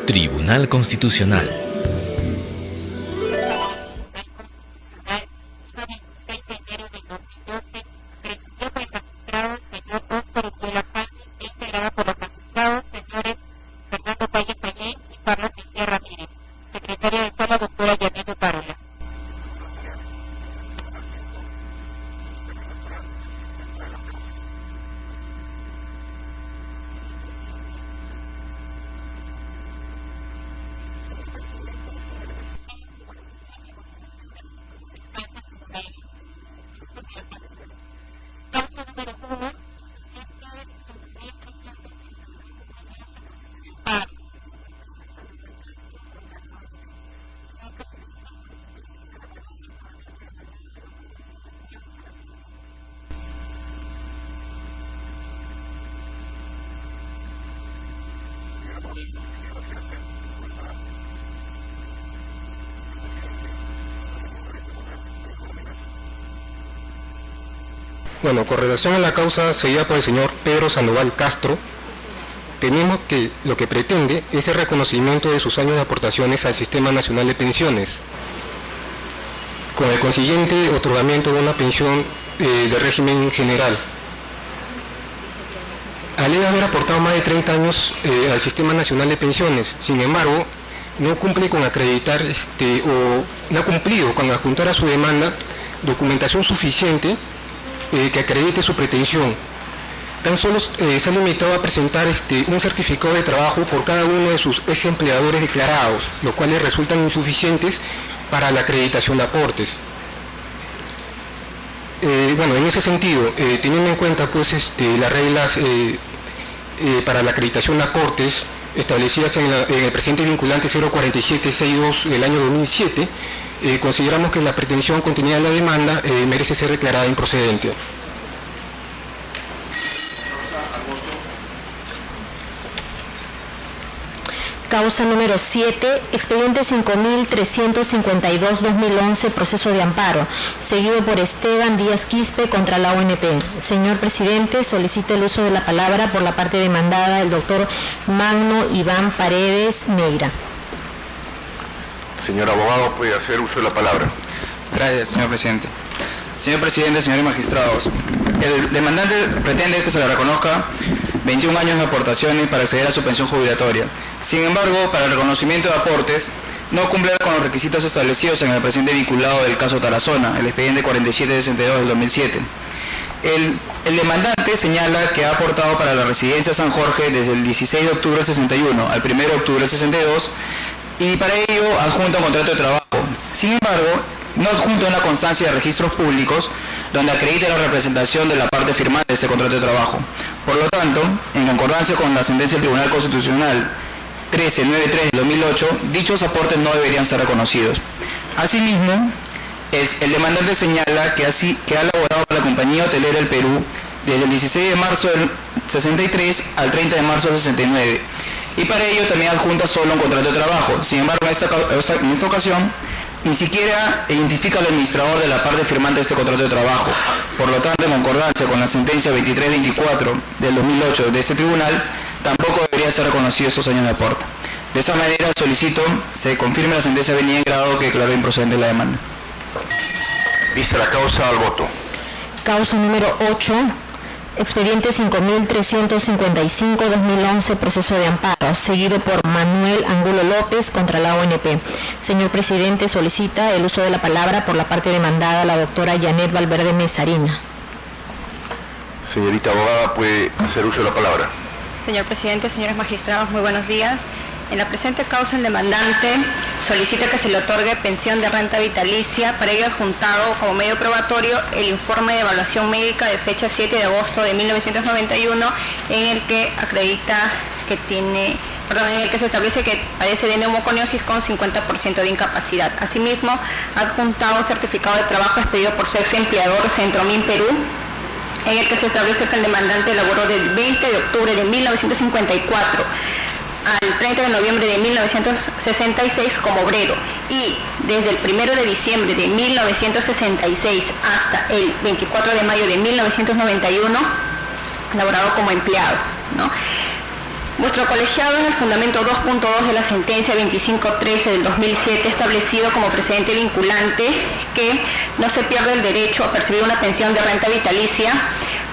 Tribunal Constitucional. Bueno, con relación a la causa seguida por el señor Pedro Sandoval Castro, tenemos que lo que pretende es el reconocimiento de sus años de aportaciones al Sistema Nacional de Pensiones, con el consiguiente otorgamiento de una pensión de régimen general. Alega haber aportado más de 30 años al Sistema Nacional de Pensiones, sin embargo, no cumple con acreditar o no ha cumplido con adjuntar a su demanda documentación suficiente que acredite su pretensión. Tan solo se ha limitado a presentar un certificado de trabajo por cada uno de sus ex empleadores declarados, los cuales resultan insuficientes para la acreditación de aportes. Bueno, en ese sentido, teniendo en cuenta pues las reglas para la acreditación de aportes establecidas en el presente vinculante 04762 del año 2007, consideramos que la pretensión contenida en la demanda merece ser declarada improcedente. Causa número 7, expediente 5352-2011, proceso de amparo, seguido por Esteban Díaz Quispe contra la ONP. Señor presidente, solicita el uso de la palabra por la parte demandada el doctor Magno Iván Paredes Neira. Señor abogado, puede hacer uso de la palabra. Gracias, señor presidente. Señor presidente, señores magistrados, el demandante pretende que se le reconozca 21 años de aportaciones para acceder a su pensión jubilatoria. Sin embargo, para el reconocimiento de aportes, no cumple con los requisitos establecidos en el presente vinculado del caso Tarazona, el expediente 4762 del 2007. El demandante señala que ha aportado para la residencia San Jorge desde el 16 de octubre del 61 al 1 de octubre del 62 y para ello adjunta un contrato de trabajo. Sin embargo, no adjunta una constancia de registros públicos donde acredite la representación de la parte firmante de este contrato de trabajo. Por lo tanto, en concordancia con la sentencia del Tribunal Constitucional 1393 del 2008, dichos aportes no deberían ser reconocidos. Asimismo, el demandante señala que ha laborado para la compañía hotelera El Perú desde el 16 de marzo del 63 al 30 de marzo del 69 y para ello también adjunta solo un contrato de trabajo. Sin embargo, en esta ocasión ni siquiera identifica al administrador de la parte firmante de este contrato de trabajo. Por lo tanto, en concordancia con la sentencia 2324 del 2008 de este tribunal, tampoco debería ser reconocido estos años de aporte. De esa manera solicito se confirme la sentencia venida en grado que declaró improcedente la demanda. Vista la causa, al voto. Causa número 8, expediente 5355-2011, proceso de amparo, seguido por Manuel Angulo López contra la ONP. Señor presidente, solicita el uso de la palabra por la parte demandada la doctora Janet Valverde Mesarina. Señorita abogada, puede hacer uso de la palabra. Señor presidente, señores magistrados, muy buenos días. En la presente causa, el demandante solicita que se le otorgue pensión de renta vitalicia, para ello adjuntado como medio probatorio el informe de evaluación médica de fecha 7 de agosto de 1991, en el que acredita que en el que se establece que padece de neumoconiosis con 50% de incapacidad. Asimismo, ha adjuntado un certificado de trabajo expedido por su ex empleador Centromin Perú, en el que se establece que el demandante laboró del 20 de octubre de 1954 al 30 de noviembre de 1966 como obrero y desde el 1 de diciembre de 1966 hasta el 24 de mayo de 1991 laborado como empleado, ¿no? Vuestro colegiado en el fundamento 2.2 de la sentencia 2513 del 2007 establecido como precedente vinculante que no se pierde el derecho a percibir una pensión de renta vitalicia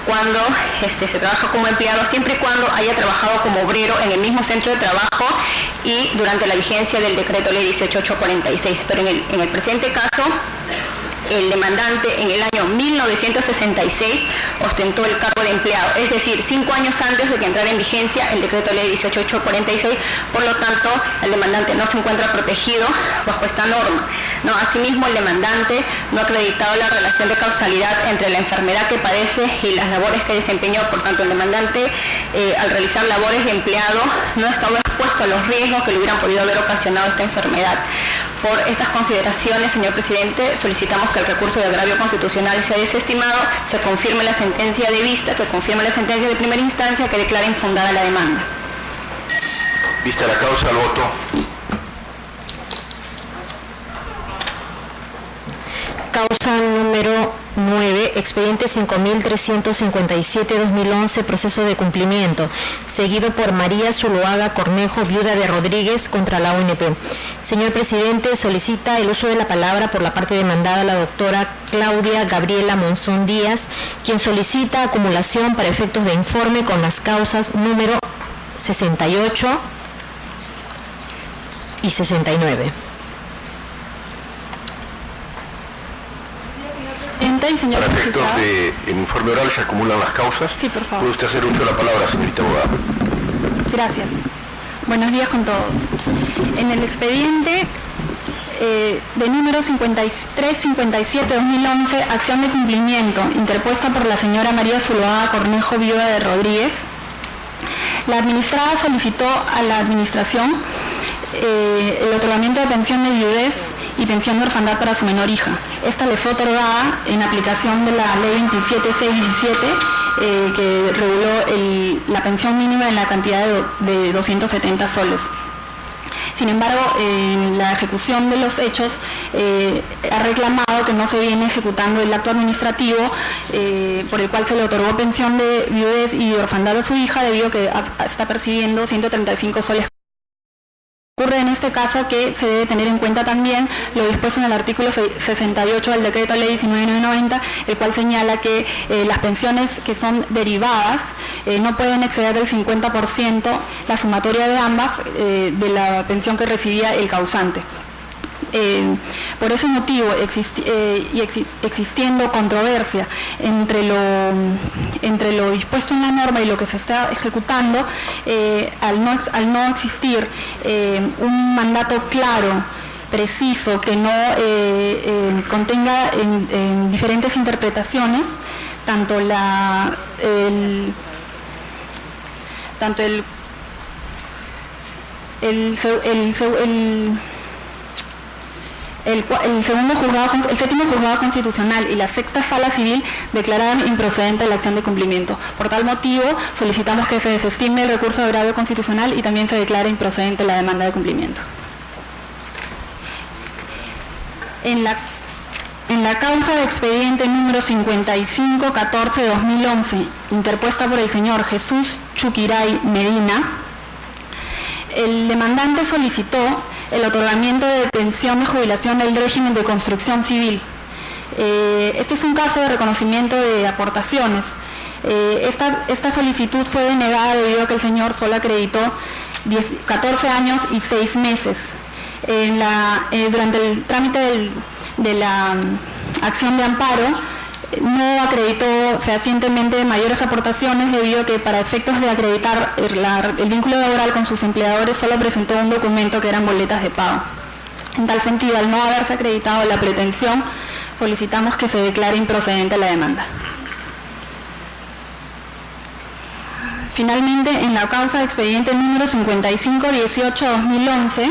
cuando se trabaja como empleado, siempre y cuando haya trabajado como obrero en el mismo centro de trabajo y durante la vigencia del decreto ley 18846. Pero en el presente caso, el demandante en el año 1966 ostentó el cargo de empleado, es decir, 5 años antes de que entrara en vigencia el decreto ley 18846, por lo tanto el demandante no se encuentra protegido bajo esta norma. No, asimismo, el demandante no ha acreditado la relación de causalidad entre la enfermedad que padece y las labores que desempeñó, por tanto el demandante al realizar labores de empleado no ha estado expuesto a los riesgos que le hubieran podido haber ocasionado esta enfermedad. Por estas consideraciones, señor presidente, solicitamos que el recurso de agravio constitucional sea desestimado, se confirme la sentencia de vista, que confirme la sentencia de primera instancia, que declara infundada la demanda. Vista la causa, al voto. Causa número 9, expediente 5357-2011, proceso de cumplimiento, seguido por María Zuluaga Cornejo, viuda de Rodríguez, contra la ONP. Señor presidente, solicita el uso de la palabra por la parte demandada la doctora Claudia Gabriela Monzón Díaz, quien solicita acumulación para efectos de informe con las causas número 68 y 69. Y señor Para efectos magistrado. del informe oral se acumulan las causas. Sí, por favor. ¿Puede usted hacer uso de la palabra, señorita abogada? Gracias. Buenos días con todos. En el expediente de número 5357-2011, acción de cumplimiento, interpuesta por la señora María Zuluaga Cornejo, viuda de Rodríguez, la administrada solicitó a la administración el otorgamiento de pensión de viudez y pensión de orfandad para su menor hija. Esta le fue otorgada en aplicación de la ley 27617, que reguló la pensión mínima en la cantidad de 270 soles. Sin embargo, en la ejecución de los hechos ha reclamado que no se viene ejecutando el acto administrativo por el cual se le otorgó pensión de viudez y de orfandad a su hija, debido a que está percibiendo 135 soles. Ocurre en este caso que se debe tener en cuenta también lo dispuesto en el artículo 68 del decreto ley 19990, el cual señala que las pensiones que son derivadas no pueden exceder del 50% la sumatoria de ambas de la pensión que recibía el causante. Por ese motivo, existiendo controversia entre lo dispuesto en la norma y lo que se está ejecutando, al no existir un mandato claro, preciso, que no contenga en diferentes interpretaciones, tanto el séptimo juzgado constitucional y la sexta sala civil declararon improcedente la acción de cumplimiento. Por tal motivo, solicitamos que se desestime el recurso de agravio constitucional y también se declare improcedente la demanda de cumplimiento. En la causa de expediente número 5514-2011, interpuesta por el señor Jesús Chuquiray Medina, el demandante solicitó el otorgamiento de pensión de jubilación del régimen de construcción civil. Este es un caso de reconocimiento de aportaciones. Esta solicitud fue denegada debido a que el señor solo acreditó 14 años y 6 meses. Durante el trámite de la acción de amparo, no acreditó fehacientemente mayores aportaciones debido a que para efectos de acreditar el vínculo laboral con sus empleadores solo presentó un documento que eran boletas de pago. En tal sentido, al no haberse acreditado la pretensión, solicitamos que se declare improcedente la demanda. Finalmente, en la causa de expediente número 5518-2011,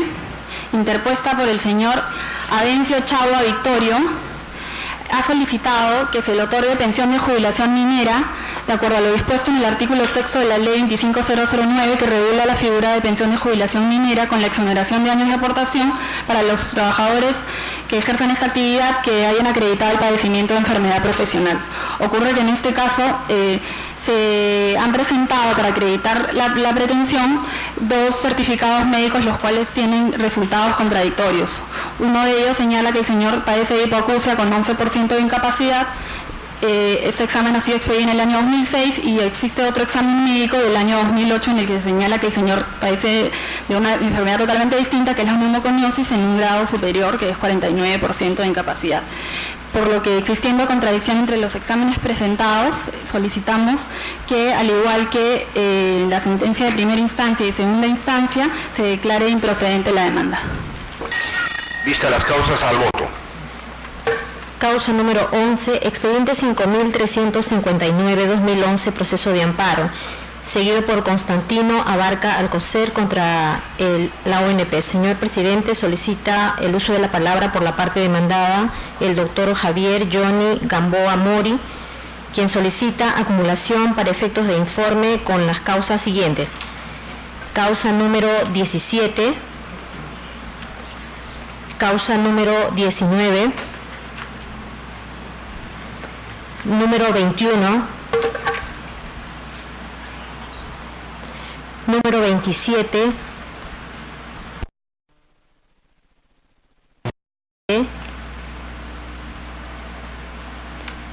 interpuesta por el señor Adencio Chagua Victorio, ha solicitado que se le otorgue pensión de jubilación minera de acuerdo a lo dispuesto en el artículo 6 de la ley 25009, que regula la figura de pensión de jubilación minera con la exoneración de años de aportación para los trabajadores que ejercen esta actividad que hayan acreditado el padecimiento de enfermedad profesional. Ocurre que en este caso se han presentado para acreditar la pretensión 2 certificados médicos, los cuales tienen resultados contradictorios. Uno de ellos señala que el señor padece de hipoacusia con 11% de incapacidad. Este examen ha sido expedido en el año 2006 y existe otro examen médico del año 2008 en el que se señala que el señor padece de una enfermedad totalmente distinta, que es la neumoconiosis, en un grado superior, que es 49% de incapacidad. Por lo que, existiendo contradicción entre los exámenes presentados, solicitamos que, al igual que la sentencia de primera instancia y segunda instancia, se declare improcedente la demanda. Vista las causas, al voto. Causa número 11, expediente 5359-2011, proceso de amparo, seguido por Constantino Abarca Alcocer contra la ONP. Señor presidente, solicita el uso de la palabra por la parte demandada el doctor Javier Johnny Gamboa Mori, quien solicita acumulación para efectos de informe con las causas siguientes. Causa número 17, causa número 19, número 21, número 27,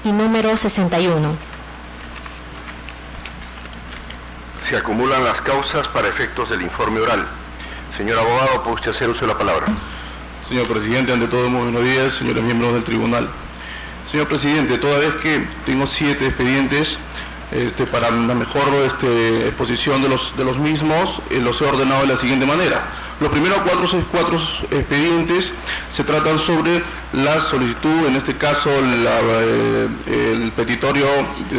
y número 61. Se acumulan las causas para efectos del informe oral. Señor abogado, ¿puede usted hacer uso de la palabra? Señor presidente, ante todo, muy buenos días, señores miembros del tribunal. Señor presidente, toda vez que tengo 7 expedientes, para la mejor exposición de los mismos, los he ordenado de la siguiente manera. Los primeros 4 expedientes se tratan sobre la solicitud, en este caso el petitorio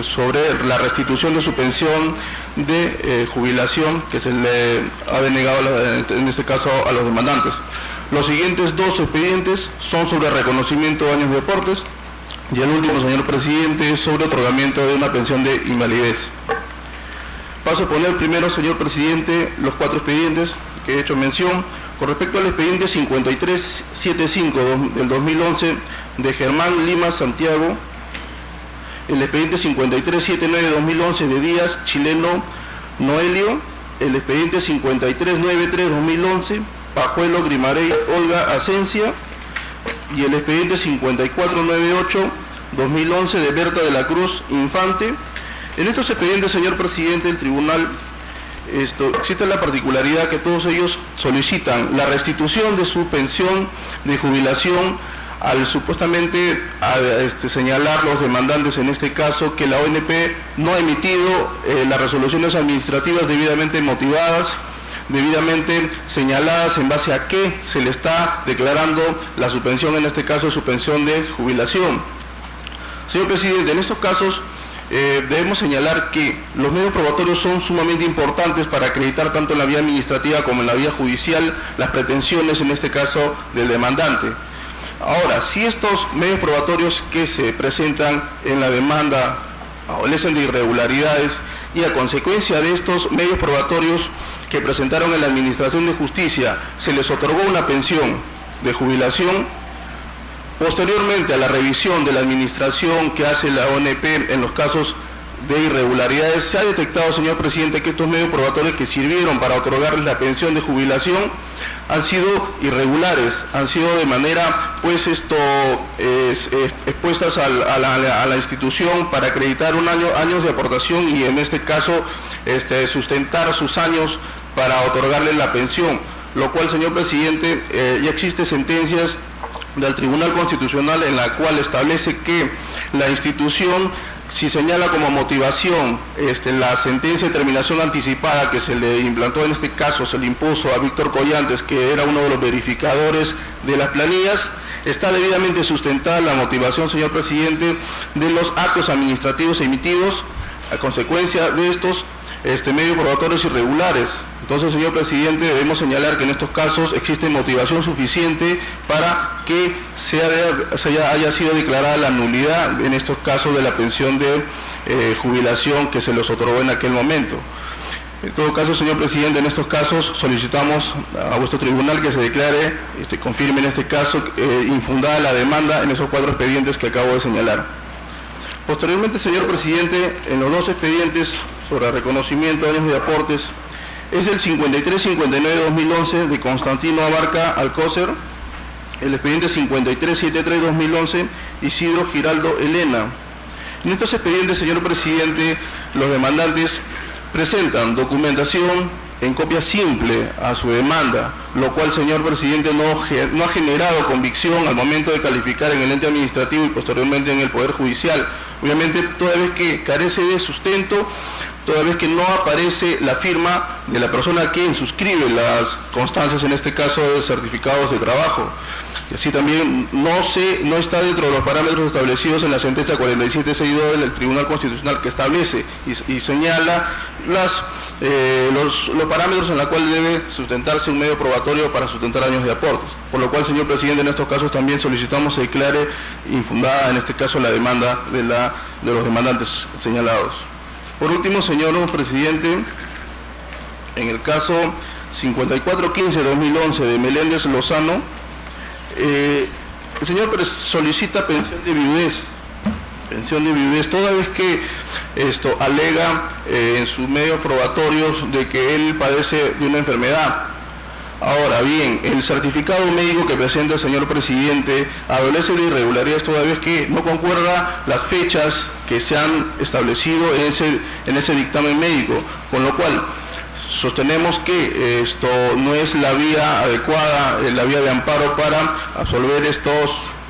sobre la restitución de su pensión de jubilación que se le ha denegado en este caso a los demandantes. Los siguientes 2 expedientes son sobre reconocimiento de años de aportes. Y el último, señor presidente, es sobre otorgamiento de una pensión de invalidez. Paso a poner primero, señor presidente, los 4 expedientes que he hecho mención. Con respecto al expediente 5375 del 2011 de Germán Lima Santiago, el expediente 5379 de 2011 de Díaz Chileno Noelio, el expediente 5393 2011 Pajuelo Grimarey Olga Asencia, y el expediente 5498-2011 de Berta de la Cruz Infante. En estos expedientes, señor presidente, el tribunal existe la particularidad que todos ellos solicitan la restitución de su pensión de jubilación al supuestamente señalar los demandantes, en este caso, que la ONP no ha emitido las resoluciones administrativas debidamente motivadas, debidamente señaladas en base a qué se le está declarando la suspensión, en este caso suspensión de jubilación. Señor presidente, en estos casos debemos señalar que los medios probatorios son sumamente importantes para acreditar tanto en la vía administrativa como en la vía judicial las pretensiones, en este caso, del demandante. Ahora, si estos medios probatorios que se presentan en la demanda adolecen de irregularidades y a consecuencia de estos medios probatorios que presentaron en la Administración de Justicia se les otorgó una pensión de jubilación, posteriormente a la revisión de la administración que hace la ONP en los casos de irregularidades, se ha detectado, señor presidente, que estos medios probatorios que sirvieron para otorgarles la pensión de jubilación han sido irregulares, han sido de manera expuestas a la institución para acreditar años de aportación y en este caso sustentar sus años para otorgarles la pensión, lo cual, señor presidente, ya existe sentencias del Tribunal Constitucional en la cual establece que la institución, si señala como motivación la sentencia de terminación anticipada que se le implantó, en este caso se le impuso a Víctor Collantes, que era uno de los verificadores de las planillas, está debidamente sustentada la motivación, señor presidente, de los actos administrativos emitidos a consecuencia de estos medios probatorios irregulares. Entonces, señor presidente, debemos señalar que en estos casos existe motivación suficiente para que haya sido declarada la nulidad, en estos casos, de la pensión de jubilación que se les otorgó en aquel momento. En todo caso, señor presidente, en estos casos solicitamos a vuestro tribunal que se declare, confirme en este caso, infundada la demanda en esos 4 expedientes que acabo de señalar. Posteriormente, señor presidente, en los dos expedientes sobre reconocimiento de años de aportes, es el 5359-2011 de Constantino Abarca Alcócer, el expediente 5373-2011, Isidro Giraldo Elena. En estos expedientes, señor presidente, los demandantes presentan documentación en copia simple a su demanda, lo cual, señor presidente, no ha generado convicción al momento de calificar en el ente administrativo y posteriormente en el Poder Judicial. Obviamente, toda vez que carece de sustento, toda vez que no aparece la firma de la persona que suscribe las constancias, en este caso de certificados de trabajo. Y así también no está dentro de los parámetros establecidos en la sentencia 4762 del Tribunal Constitucional, que establece y señala los parámetros en los cuales debe sustentarse un medio probatorio para sustentar años de aportes. Por lo cual, señor presidente, en estos casos también solicitamos se declare infundada, en este caso, la demanda de los demandantes señalados. Por último, señor presidente, en el caso 5415-2011 de Meléndez Lozano, el señor solicita pensión de viudez, toda vez que alega en sus medios probatorios de que él padece de una enfermedad. Ahora bien, el certificado médico que presenta el señor presidente adolece de irregularidades toda vez que no concuerda las fechas que se han establecido en ese dictamen médico, con lo cual sostenemos que esto no es la vía adecuada, la vía de amparo para absolver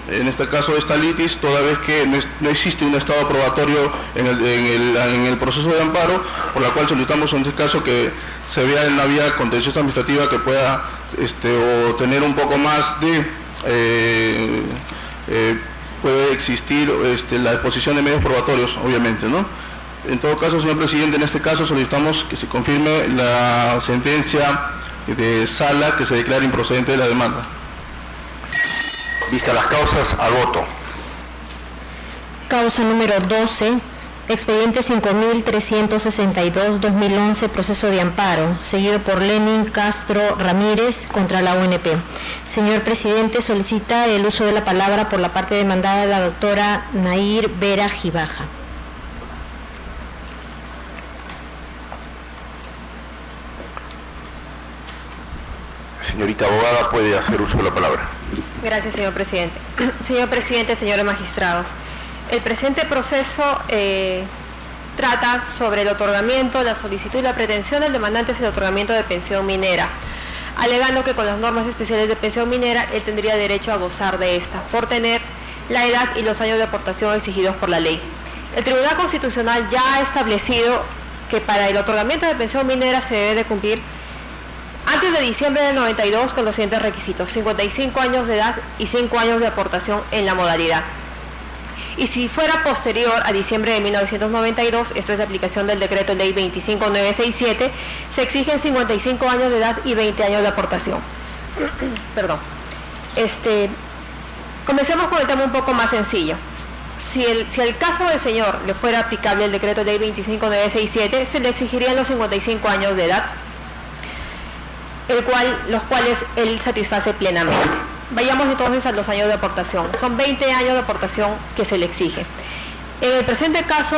en este caso esta litis, toda vez que no existe un estado probatorio en el proceso de amparo, por la cual solicitamos en este caso que se vea en la vía contenciosa administrativa que pueda o tener un poco más de puede existir la exposición de medios probatorios, obviamente, ¿no? En todo caso, señor presidente, en este caso solicitamos que se confirme la sentencia de sala que se declara improcedente de la demanda. Vistas las causas, al voto. Causa número 12, expediente 5362-2011, proceso de amparo, seguido por Lenin Castro Ramírez contra la ONP. Señor presidente, solicita el uso de la palabra por la parte demandada de la doctora Nair Vera Gibaja. Señorita abogada, puede hacer uso de la palabra. Gracias, señor presidente. Señor presidente, señores magistrados, el presente proceso trata sobre el otorgamiento, la solicitud y la pretensión del demandante es el otorgamiento de pensión minera, alegando que con las normas especiales de pensión minera él tendría derecho a gozar de esta, por tener la edad y los años de aportación exigidos por la ley. El Tribunal Constitucional ya ha establecido que para el otorgamiento de pensión minera se debe de cumplir antes de diciembre del 92 con los siguientes requisitos: 55 años de edad y 5 años de aportación en la modalidad. Y si fuera posterior a diciembre de 1992, esto es la aplicación del decreto ley 25967, se exigen 55 años de edad y 20 años de aportación. Perdón. Comencemos con el tema un poco más sencillo. Si el caso del señor le fuera aplicable el decreto ley 25967, se le exigirían los 55 años de edad, los cuales él satisface plenamente. Vayamos entonces a los años de aportación. Son 20 años de aportación que se le exige. En el presente caso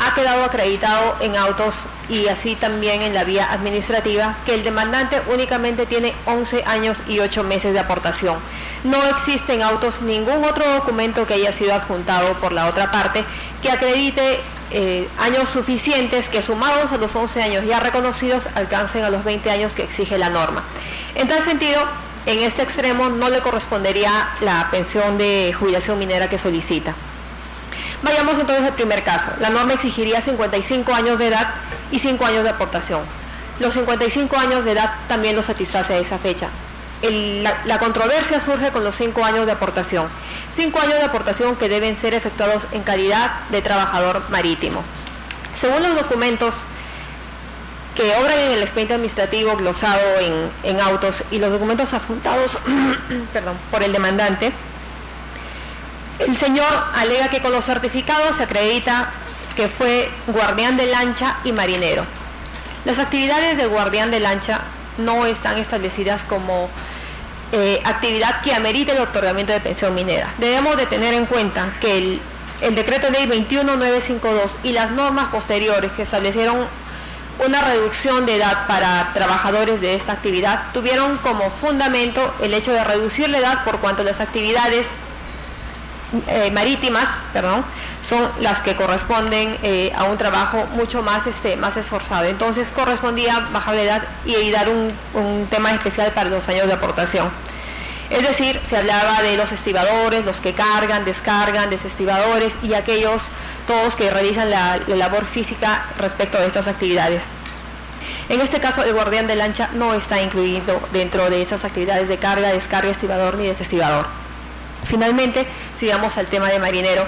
ha quedado acreditado en autos y así también en la vía administrativa que el demandante únicamente tiene 11 años y 8 meses de aportación. No existe en autos ningún otro documento que haya sido adjuntado por la otra parte que acredite años suficientes que, sumados a los 11 años ya reconocidos, alcancen a los 20 años que exige la norma. En tal sentido, en este extremo no le correspondería la pensión de jubilación minera que solicita. Vayamos entonces al primer caso. La norma exigiría 55 años de edad y 5 años de aportación. Los 55 años de edad también lo satisface a esa fecha. La controversia surge con los 5 años de aportación. 5 años de aportación que deben ser efectuados en calidad de trabajador marítimo. Según los documentos que obran en el expediente administrativo glosado en autos y los documentos adjuntados por el demandante, el señor alega que con los certificados se acredita que fue guardián de lancha y marinero. Las actividades de guardián de lancha no están establecidas como actividad que amerite el otorgamiento de pensión minera. Debemos de tener en cuenta que el decreto ley 21952 y las normas posteriores que establecieron una reducción de edad para trabajadores de esta actividad tuvieron como fundamento el hecho de reducir la edad por cuanto las actividades marítimas, son las que corresponden a un trabajo mucho más esforzado. Entonces correspondía bajar la edad y dar un tema especial para los años de aportación. Es decir, se hablaba de los estibadores, los que cargan, descargan, desestibadores y aquellos todos que realizan la labor física respecto de estas actividades. En este caso, el guardián de lancha no está incluido dentro de esas actividades de carga, descarga, estibador ni desestibador. Finalmente, si vamos al tema de marinero,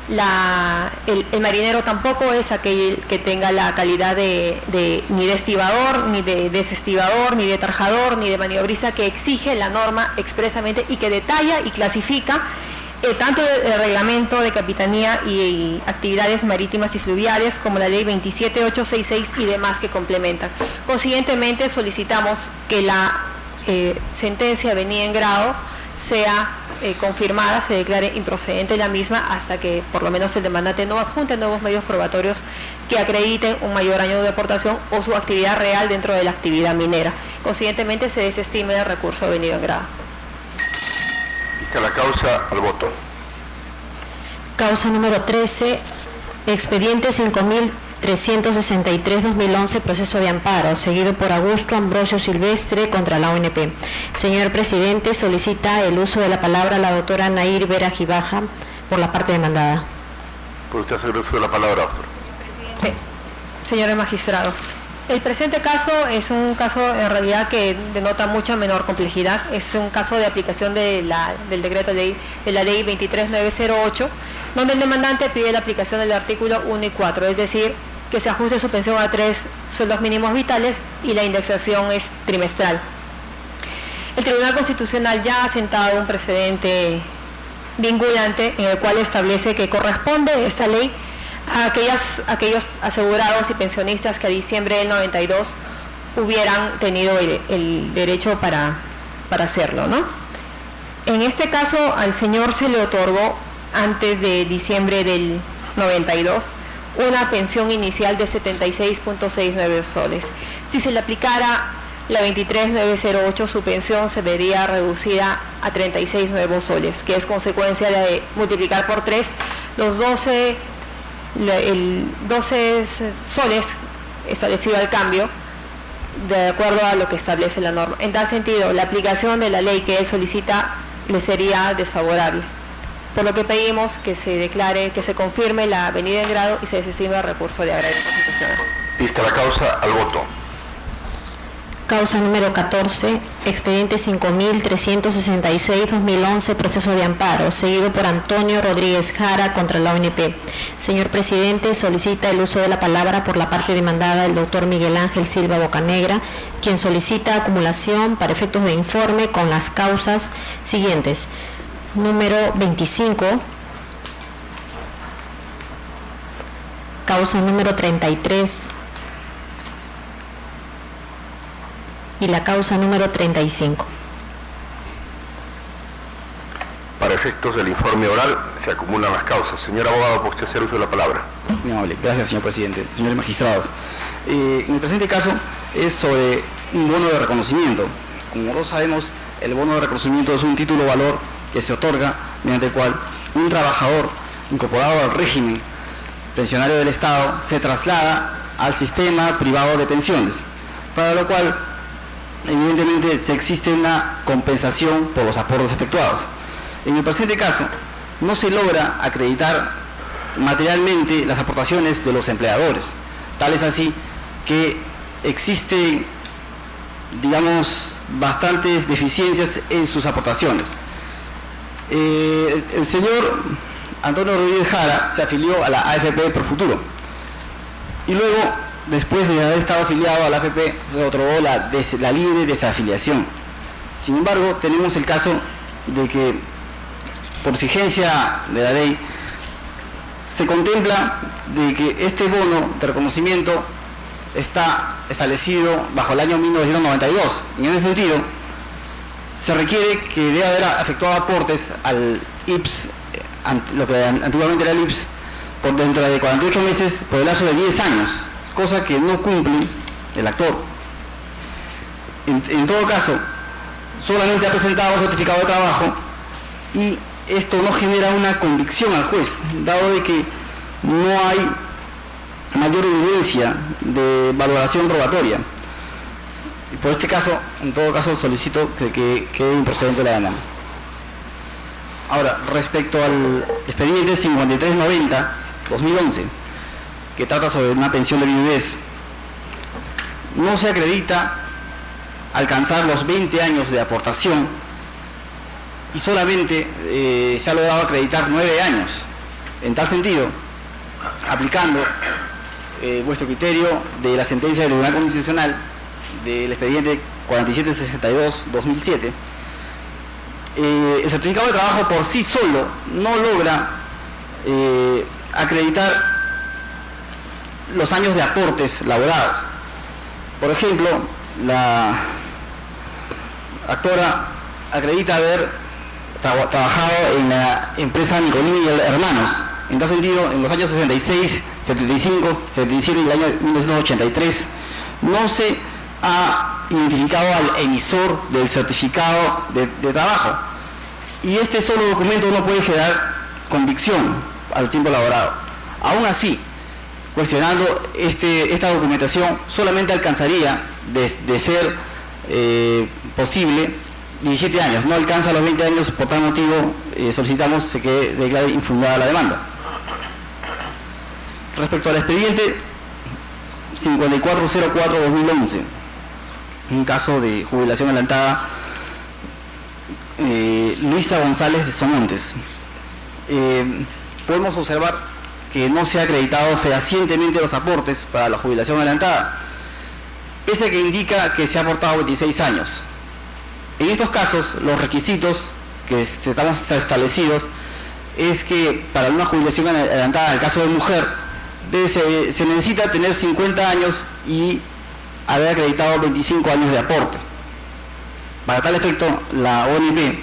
el marinero tampoco es aquel que tenga la calidad ni de estibador, ni de desestibador, ni de tarjador, ni de maniobrista que exige la norma expresamente y que detalla y clasifica tanto el reglamento de capitanía y actividades marítimas y fluviales como la ley 27866 y demás que complementan. Consiguientemente solicitamos que la sentencia venida en grado sea confirmada, se declare improcedente la misma hasta que por lo menos el demandante no adjunte nuevos medios probatorios que acrediten un mayor año de aportación o su actividad real dentro de la actividad minera. Consiguientemente se desestime el recurso venido en grado. Vista la causa, al voto. Causa número 13, expediente 5363-2011, proceso de amparo, seguido por Augusto Ambrosio Silvestre contra la ONP. Señor presidente, solicita el uso de la palabra a la doctora Nair Vera Gibaja por la parte demandada. ¿Puede usted hacer uso de la palabra, doctor? Señores magistrados, el presente caso es un caso en realidad que denota mucha menor complejidad. Es un caso de aplicación del decreto ley, de la ley 23908, donde el demandante pide la aplicación del artículo 1 y 4, es decir, que se ajuste su pensión a 3 sueldos mínimos vitales y la indexación es trimestral. El Tribunal Constitucional ya ha sentado un precedente vinculante en el cual establece que corresponde esta ley a aquellos asegurados y pensionistas que a diciembre del 92 hubieran tenido el derecho para hacerlo, ¿no? En este caso, al señor se le otorgó antes de diciembre del 92 una pensión inicial de 76.69 soles. Si se le aplicara la 23908, su pensión se vería reducida a 36 nuevos soles, que es consecuencia de multiplicar por 3 los 12 soles establecido al cambio, de acuerdo a lo que establece la norma. En tal sentido, la aplicación de la ley que él solicita le sería desfavorable, por lo que pedimos que se declare, que se confirme la venida en grado y se desestime el recurso de agravio constitucional. Vista la causa, al voto. Causa número 14, expediente 5366-2011, proceso de amparo, seguido por Antonio Rodríguez Jara contra la ONP. Señor presidente, solicita el uso de la palabra por la parte demandada el doctor Miguel Ángel Silva Bocanegra, quien solicita acumulación para efectos de informe con las causas siguientes. Número 25, causa número 33 y la causa número 35. Para efectos del informe oral se acumulan las causas. Señor abogado, ¿puede usted hacer uso de la palabra? Muy amable. Gracias, señor presidente. Señores magistrados, en el presente caso es sobre un bono de reconocimiento. Como todos sabemos, el bono de reconocimiento es un título valor que se otorga mediante el cual un trabajador incorporado al régimen pensionario del Estado se traslada al sistema privado de pensiones, para lo cual evidentemente se existe una compensación por los aportes efectuados. En el presente caso no se logra acreditar materialmente las aportaciones de los empleadores, tal es así que existen, digamos, bastantes deficiencias en sus aportaciones. El señor Antonio Rodríguez Jara se afilió a la AFP Profuturo y luego, después de haber estado afiliado a la AFP, se otorgó la libre desafiliación. Sin embargo, tenemos el caso de que, por exigencia de la ley, se contempla de que este bono de reconocimiento está establecido bajo el año 1992. En ese sentido, se requiere que debe haber efectuado aportes al IPS lo que antiguamente era el IPS, por dentro de 48 meses por el lapso de 10 años, cosa que no cumple el actor. En todo caso, solamente ha presentado un certificado de trabajo y esto no genera una convicción al juez, dado de que no hay mayor evidencia de valoración probatoria. Y por este caso, en todo caso, solicito que quede improcedente la demanda. Ahora, respecto al expediente 5390-2011, que trata sobre una pensión de viudez, no se acredita alcanzar los 20 años de aportación y solamente se ha logrado acreditar 9 años. En tal sentido, aplicando vuestro criterio de la sentencia del Tribunal Constitucional del expediente 4762-2007, el certificado de trabajo por sí solo no logra acreditar los años de aportes laborados. Por ejemplo, la actora acredita haber trabajado en la empresa Nicolini y Hermanos. En tal sentido, en los años 66, 75, 77 y el año 1983 no se ha identificado al emisor del certificado de trabajo, y este solo documento no puede generar convicción al tiempo laborado. Aún así, cuestionando esta documentación, solamente alcanzaría de ser posible 17 años, no alcanza los 20 años. Por tal motivo solicitamos que declare infundada la demanda. Respecto al expediente 5404-2011, un caso de jubilación adelantada, Luisa González de Somontes, podemos observar que no se ha acreditado fehacientemente los aportes para la jubilación adelantada, pese a que indica que se ha aportado 26 años. En estos casos, los requisitos que estamos establecidos es que para una jubilación adelantada, en el caso de mujer, se necesita tener 50 años y haber acreditado 25 años de aporte. Para tal efecto, la ONP,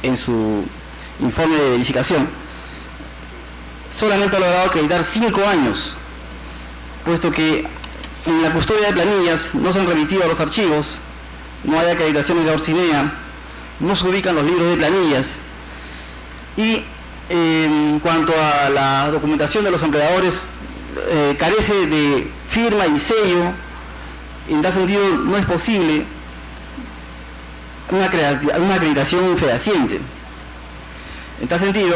en su informe de verificación, solamente ha logrado acreditar 5 años, puesto que en la custodia de planillas no se han remitido a los archivos, no hay acreditaciones de Orcinea, no se ubican los libros de planillas, y en cuanto a la documentación de los empleadores, carece de firma y sello. En tal sentido, no es posible una acreditación fehaciente. En tal sentido,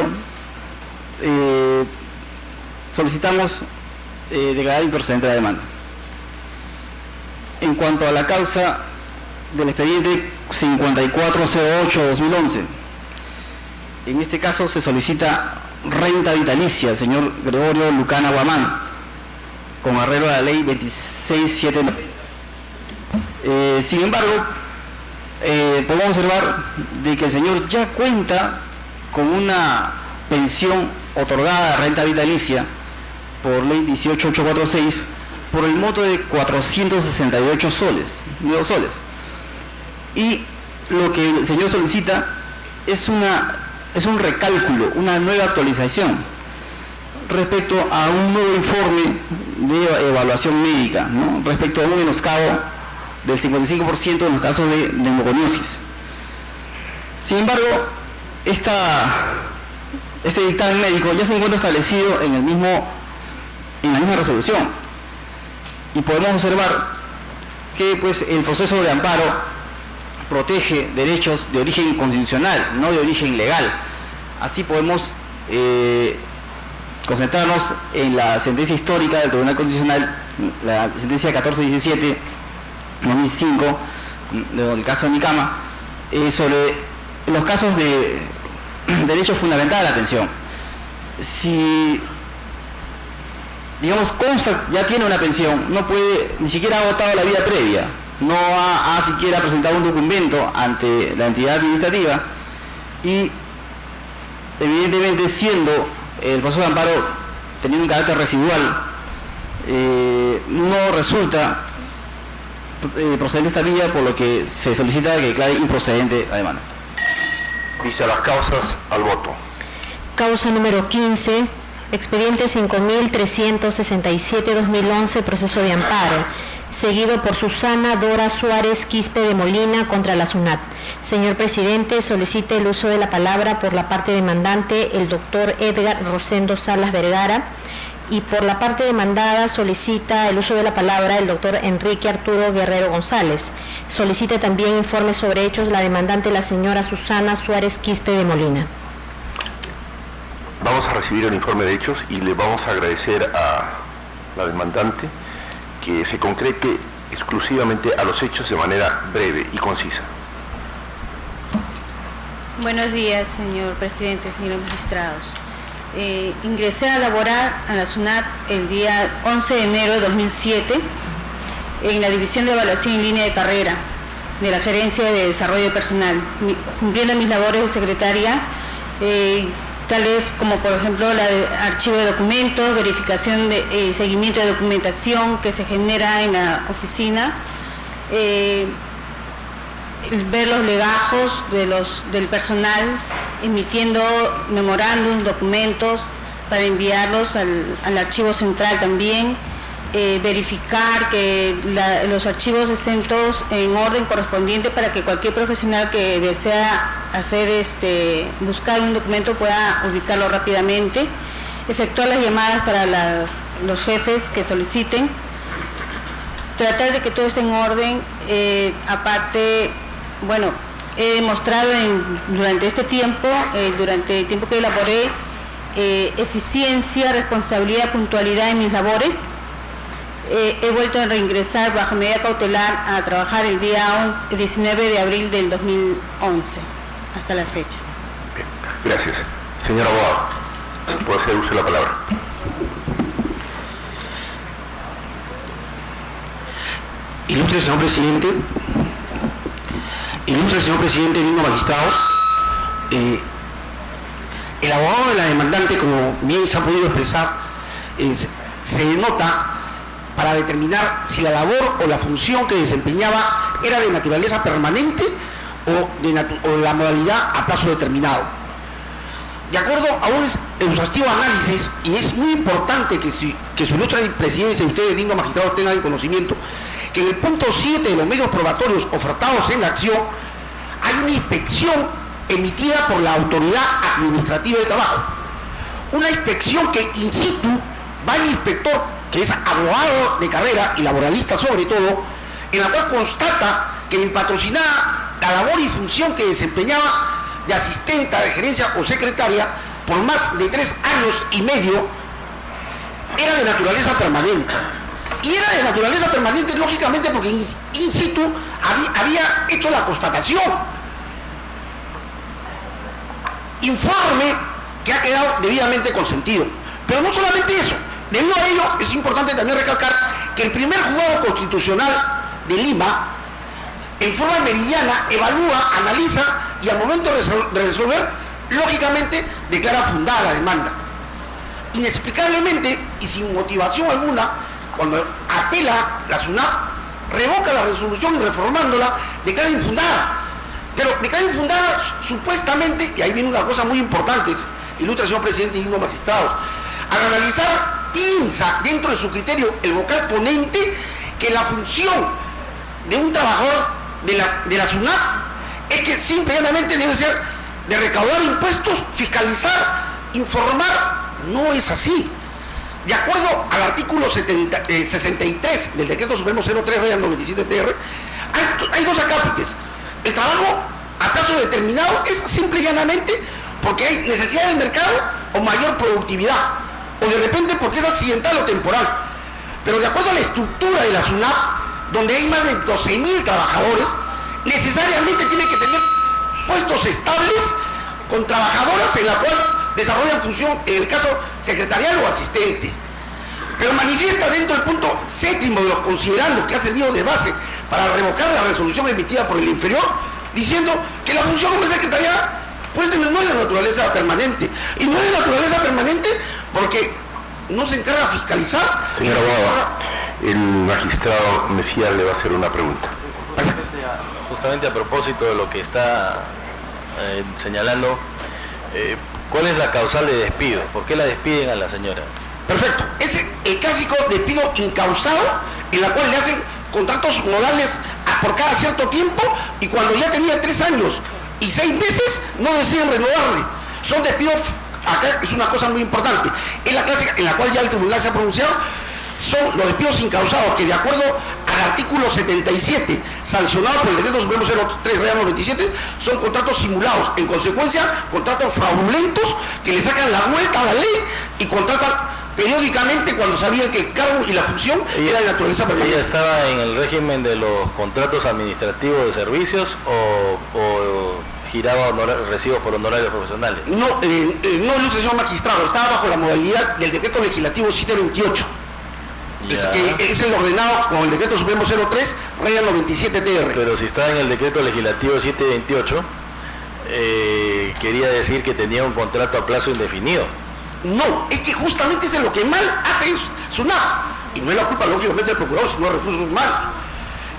solicitamos declarar improcedente la demanda. En cuanto a la causa del expediente 5408-2011, en este caso se solicita renta vitalicia al señor Gregorio Lucana Guamán, con arreglo a la ley 26790. Sin embargo, podemos observar de que el señor ya cuenta con una pensión otorgada de renta vitalicia por ley 18846 por el monto de 468 soles, nuevos soles. Y lo que el señor solicita es un recálculo, una nueva actualización respecto a un nuevo informe de evaluación médica, ¿no? Respecto a un menoscabo del 55% en los casos de neumoconiosis. Sin embargo, este dictamen médico ya se encuentra establecido en la misma resolución, y podemos observar que pues el proceso de amparo protege derechos de origen constitucional, no de origen legal. Así podemos concentrarnos en la sentencia histórica del Tribunal Constitucional, la sentencia 1417 2005 del caso de Nicama, sobre los casos de derecho fundamental a la atención. Si, digamos, consta, ya tiene una pensión, no puede, ni siquiera ha agotado la vida previa, no ha siquiera presentado un documento ante la entidad administrativa, y evidentemente, siendo el proceso de amparo teniendo un carácter residual, no resulta procedente esta vía, por lo que se solicita que declare improcedente la demanda. Dice las causas al voto. Causa número 15, expediente 5367-2011, proceso de amparo, seguido por Susana Dora Suárez Quispe de Molina contra la SUNAT. Señor presidente, solicita el uso de la palabra por la parte demandante el doctor Edgar Rosendo Salas Vergara, y por la parte demandada solicita el uso de la palabra el doctor Enrique Arturo Guerrero González. Solicita también informe sobre hechos la demandante la señora Susana Suárez Quispe de Molina. Vamos a recibir el informe de hechos y le vamos a agradecer a la demandante que se concrete exclusivamente a los hechos de manera breve y concisa. Buenos días, señor presidente, señores magistrados. Ingresé a laborar a la SUNAT el día 11 de enero de 2007 en la División de Evaluación en Línea de Carrera de la Gerencia de Desarrollo Personal, cumpliendo mis labores de secretaria, tales como por ejemplo la de archivo de documentos, verificación de seguimiento de documentación que se genera en la oficina, ver los legajos del personal, emitiendo memorándum, documentos para enviarlos al archivo central también, verificar que los archivos estén todos en orden correspondiente para que cualquier profesional que desea buscar un documento pueda ubicarlo rápidamente, efectuar las llamadas para los jefes que soliciten, tratar de que todo esté en orden. Aparte, bueno, he demostrado durante este tiempo, durante el tiempo que elaboré, eficiencia, responsabilidad, puntualidad en mis labores. He vuelto a reingresar bajo medida cautelar a trabajar el día 19 de abril del 2011, hasta la fecha. Bien, gracias. Señor abogado, puede hacer uso de la palabra. Ilustre señor presidente, digno magistrados, el abogado de la demandante, como bien se ha podido expresar, se denota para determinar si la labor o la función que desempeñaba era de naturaleza permanente o de la modalidad a plazo determinado. De acuerdo a un exhaustivo análisis, y es muy importante que su ilustre presidencia y ustedes, dignos magistrados, tengan el conocimiento, que en el punto 7 de los medios probatorios ofertados en la acción hay una inspección emitida por la Autoridad Administrativa de Trabajo. Una inspección que in situ va el inspector, que es abogado de carrera y laboralista sobre todo, en la cual constata que mi patrocinada, la labor y función que desempeñaba de asistenta de gerencia o secretaria por más de 3 años y medio era de naturaleza permanente. Y era de naturaleza permanente, lógicamente, porque in situ había hecho la constatación. Informe que ha quedado debidamente consentido. Pero no solamente eso. Debido a ello, es importante también recalcar que el primer juzgado constitucional de Lima, en forma meridiana, evalúa, analiza y al momento de resolver, lógicamente, declara fundada la demanda. Inexplicablemente y sin motivación alguna, cuando apela la SUNAT, revoca la resolución y reformándola, declara infundada. Pero declara infundada supuestamente, y ahí viene una cosa muy importante, ilustre señor presidente y dignos magistrados, al analizar, piensa dentro de su criterio el vocal ponente que la función de un trabajador de la SUNAT es que simplemente debe ser de recaudar impuestos, fiscalizar, informar. No es así. De acuerdo al artículo 63 del Decreto Supremo 03/97-TR, hay dos acápites. El trabajo a plazo determinado es simple y llanamente porque hay necesidad del mercado o mayor productividad, o de repente porque es accidental o temporal. Pero de acuerdo a la estructura de la SUNAT, donde hay más de 12.000 trabajadores, necesariamente tiene que tener puestos estables con trabajadoras en la cual desarrollan función, en el caso secretarial o asistente. Pero manifiesta dentro del punto 7º de los considerandos que ha servido de base para revocar la resolución emitida por el inferior, diciendo que la función como secretarial pues no es de naturaleza permanente. Y no es de naturaleza permanente porque no se encarga de fiscalizar. Señor abogado, el magistrado Mesías le va a hacer una pregunta. Justamente a propósito de lo que está señalando, ¿Cuál es la causal de despido? ¿Por qué la despiden a la señora? Perfecto. Es el clásico despido incausado, en la cual le hacen contratos modales por cada cierto tiempo, y cuando ya tenía 3 años y 6 meses no deciden renovarle. Son despidos, acá es una cosa muy importante, es la clásica en la cual ya el tribunal se ha pronunciado, son los despidos incausados que, de acuerdo al artículo 77, sancionado por el decreto supremo 03/97, son contratos simulados, en consecuencia contratos fraudulentos que le sacan la vuelta a la ley y contratan periódicamente cuando sabían que el cargo y la función era de naturaleza permanente. ¿Ella estaba en el régimen de los contratos administrativos de servicios o giraba recibos por honorarios profesionales? No, ilustre señor magistrado, estaba bajo la modalidad del decreto legislativo 728. Que es el ordenado con el decreto supremo 03/97 TR. Pero si está en el decreto legislativo 728, quería decir que tenía un contrato a plazo indefinido. No, es que justamente eso es lo que mal hace SUNAT. Y no es la culpa, lógicamente, del procurador, sino de recursos humanos.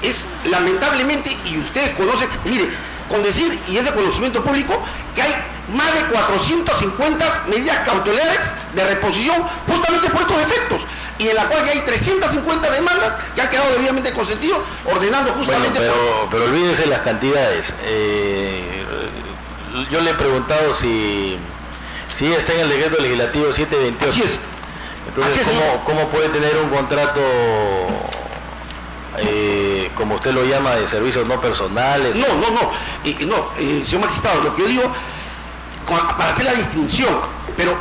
Es lamentablemente, y ustedes conocen, mire, con decir, y es de conocimiento público, que hay más de 450 medidas cautelares de reposición justamente por estos efectos, y en la cual ya hay 350 demandas que han quedado debidamente consentidos, ordenando justamente... Bueno, pero olvídese las cantidades. Yo le he preguntado si está en el decreto legislativo 728. Así es. Entonces, ¿cómo puede tener un contrato, como usted lo llama, de servicios no personales? No, señor magistrado, lo que yo digo, para hacer la distinción, pero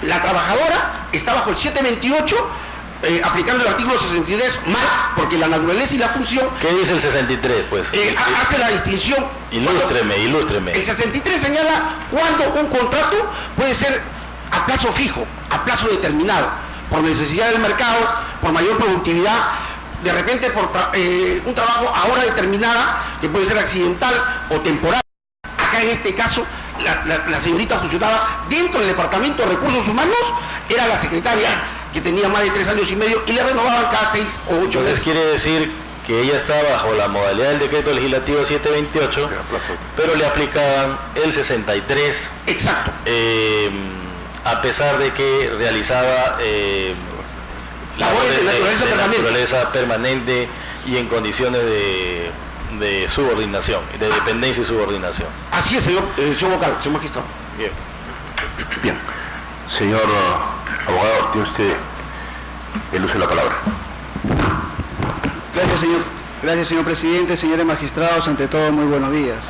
la trabajadora está bajo el 728, aplicando el artículo 63 mal, porque la naturaleza y la función... ¿Qué dice el 63, pues? Hace la distinción... Ilústreme. El 63 señala cuando un contrato puede ser a plazo fijo, a plazo determinado, por necesidad del mercado, por mayor productividad, de repente por un trabajo a hora determinada, que puede ser accidental o temporal. Acá en este caso, la señorita funcionaba dentro del Departamento de Recursos Humanos, era la secretaria que tenía más de 3 años y medio y le renovaban cada 6 o 8 meses. Entonces quiere decir que ella estaba bajo la modalidad del decreto legislativo 728, pero le aplicaban el 63. Exacto. A pesar de que realizaba labores de naturaleza permanente y en condiciones de subordinación, de dependencia y subordinación. Así es, señor vocal, señor magistrado. Bien. Señor abogado, tiene usted el uso de la palabra. Gracias, señor presidente, señores magistrados, ante todo, muy buenos días.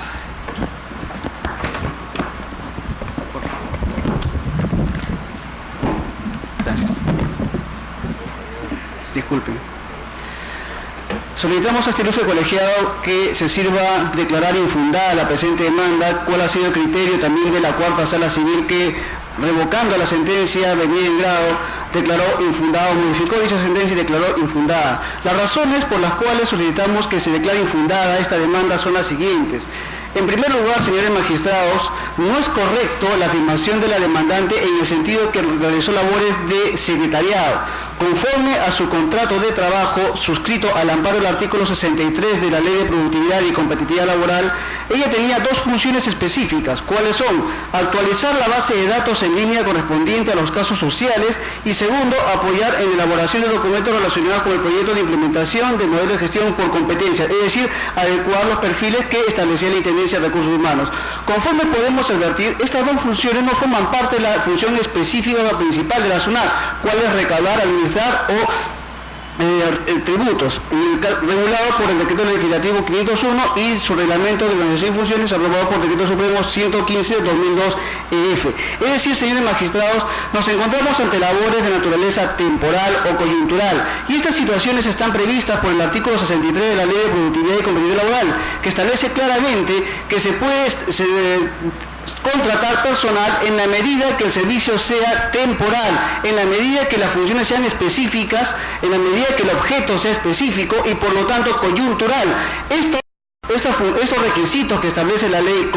Gracias. Disculpen. Solicitamos a este ilustre colegiado que se sirva declarar infundada la presente demanda, cuál ha sido el criterio también de la cuarta sala civil que, revocando la sentencia venida en grado, declaró infundada, modificó dicha sentencia y declaró infundada. Las razones por las cuales solicitamos que se declare infundada esta demanda son las siguientes. En primer lugar, señores magistrados, no es correcto la afirmación de la demandante en el sentido que realizó labores de secretariado. Conforme a su contrato de trabajo suscrito al amparo del artículo 63 de la Ley de Productividad y Competitividad Laboral, ella tenía 2 funciones específicas, ¿cuáles son? Actualizar la base de datos en línea correspondiente a los casos sociales y segundo, apoyar en la elaboración de documentos relacionados con el proyecto de implementación del modelo de gestión por competencia, es decir, adecuar los perfiles que establecía la Intendencia de Recursos Humanos. Conforme podemos advertir, estas 2 funciones no forman parte de la función específica o principal de la SUNAT, cuál es recaudar, administrar o tributos, regulado por el decreto legislativo 501 y su reglamento de organización y funciones aprobado por el decreto supremo 115/2002 EF. Es decir, señores magistrados, nos encontramos ante labores de naturaleza temporal o coyuntural y estas situaciones están previstas por el artículo 63 de la Ley de Productividad y Competitividad Laboral, que establece claramente que se puede contratar personal en la medida que el servicio sea temporal, en la medida que las funciones sean específicas, en la medida que el objeto sea específico y por lo tanto coyuntural. Estos requisitos que establece la ley,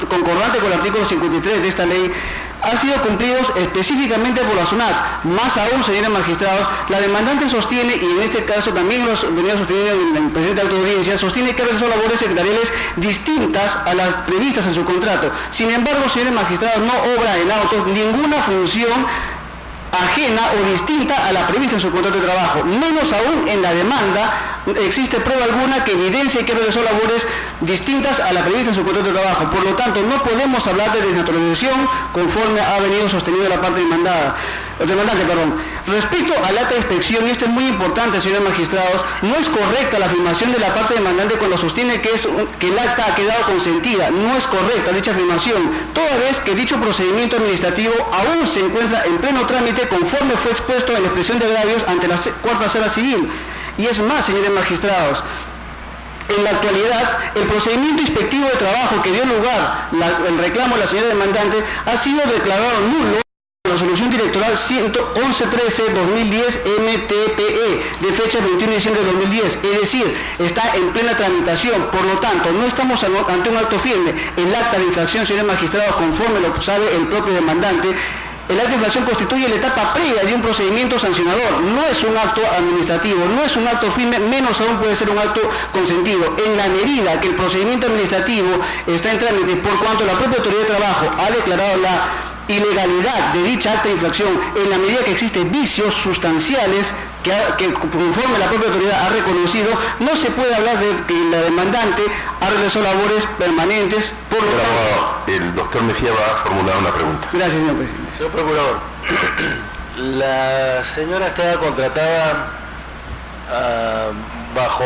concordante con el artículo 53 de esta ley, han sido cumplidos específicamente por la SUNAT. Más aún, señores magistrados, la demandante sostiene, y en este caso también los venía sosteniendo el presidente de la audiencia, sostiene que realizó labores secretariales distintas a las previstas en su contrato. Sin embargo, señores magistrados, no obra en autos ninguna función ajena o distinta a la prevista en su contrato de trabajo. Menos aún en la demanda existe prueba alguna que evidencia que realizó labores distintas a la prevista en su contrato de trabajo. Por lo tanto, no podemos hablar de desnaturalización conforme ha venido sostenido la parte demandante. Respecto al acta de inspección, y esto es muy importante, señores magistrados, no es correcta la afirmación de la parte demandante cuando sostiene que el acta ha quedado consentida. No es correcta dicha afirmación, toda vez que dicho procedimiento administrativo aún se encuentra en pleno trámite conforme fue expuesto en la expresión de agravios ante la cuarta sala civil. Y es más, señores magistrados, en la actualidad, el procedimiento inspectivo de trabajo que dio lugar el reclamo de la señora demandante ha sido declarado nulo por la resolución directoral 1113-2010 MTPE de fecha 21 de diciembre de 2010, es decir, está en plena tramitación. Por lo tanto, no estamos ante un acto firme. El acta de infracción, señores magistrados, conforme lo sabe el propio demandante, el acto de infracción constituye la etapa previa de un procedimiento sancionador, no es un acto administrativo, no es un acto firme, menos aún puede ser un acto consentido. En la medida que el procedimiento administrativo está en trámite, por cuanto la propia autoridad de trabajo ha declarado la ilegalidad de dicha acta de infracción, en la medida que existen vicios sustanciales que conforme la propia autoridad ha reconocido, no se puede hablar de que la demandante ha realizado labores permanentes. Por lo tanto, el doctor Mejía va a formular una pregunta. Gracias, señor presidente. Señor Procurador, la señora estaba contratada bajo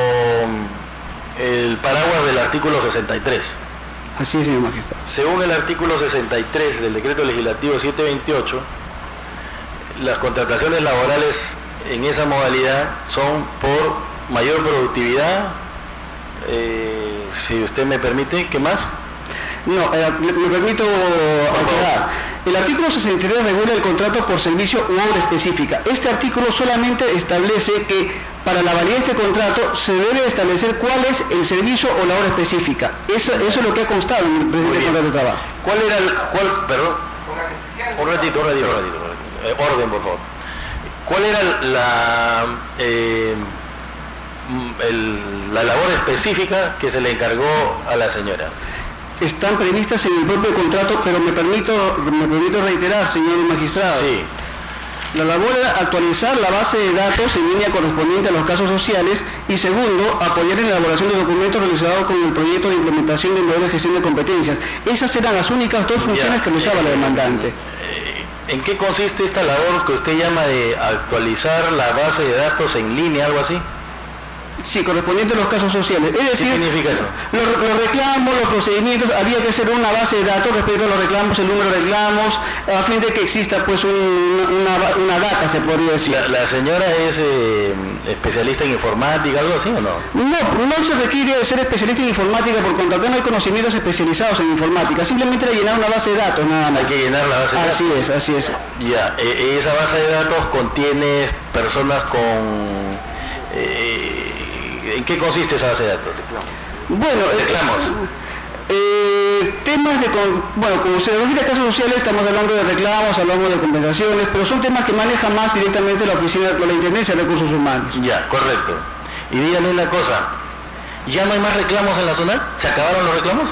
el paraguas del artículo 63. Así es, señor magistrado. Según el artículo 63 del decreto legislativo 728, las contrataciones laborales en esa modalidad son por mayor productividad. Si usted me permite, ¿qué más? No, me permito aclarar. El artículo 63 regula el contrato por servicio u obra específica. Este artículo solamente establece que para la validez de este contrato se debe establecer cuál es el servicio o la obra específica. Eso es lo que ha constado en el presente contrato de trabajo. ¿Cuál era perdón? Un ratito. Orden, por favor. ¿Cuál era la labor específica que se le encargó a la señora? Están previstas en el propio contrato, pero me permito reiterar, señor magistrado. Sí. La labor era actualizar la base de datos en línea correspondiente a los casos sociales y segundo, apoyar en la elaboración de documentos realizados con el proyecto de implementación del modelo de gestión de competencias. Esas eran las únicas dos funciones que realizaba la demandante. ¿En qué consiste esta labor que usted llama de actualizar la base de datos en línea, algo así? Sí, correspondiente a los casos sociales. Es decir, ¿qué significa eso? Los reclamos, los procedimientos, había que hacer una base de datos respecto a los reclamos, el número de reclamos, a fin de que exista pues una data, se podría decir. ¿La señora es especialista en informática, algo así o no? No se requiere ser especialista en informática por contratar, no hay conocimientos especializados en informática, simplemente era llenar una base de datos, nada más. Hay que llenar la base de datos. Así es. Ya, esa base de datos contiene personas con... ¿En qué consiste esa base de datos? Bueno, reclamos. Temas de... como se refiere a casos sociales, estamos hablando de reclamos, hablamos de compensaciones, pero son temas que maneja más directamente la oficina, la Intendencia de Recursos Humanos. Ya, correcto. Y dígame una cosa, ¿ya no hay más reclamos en la zona? ¿Se acabaron los reclamos?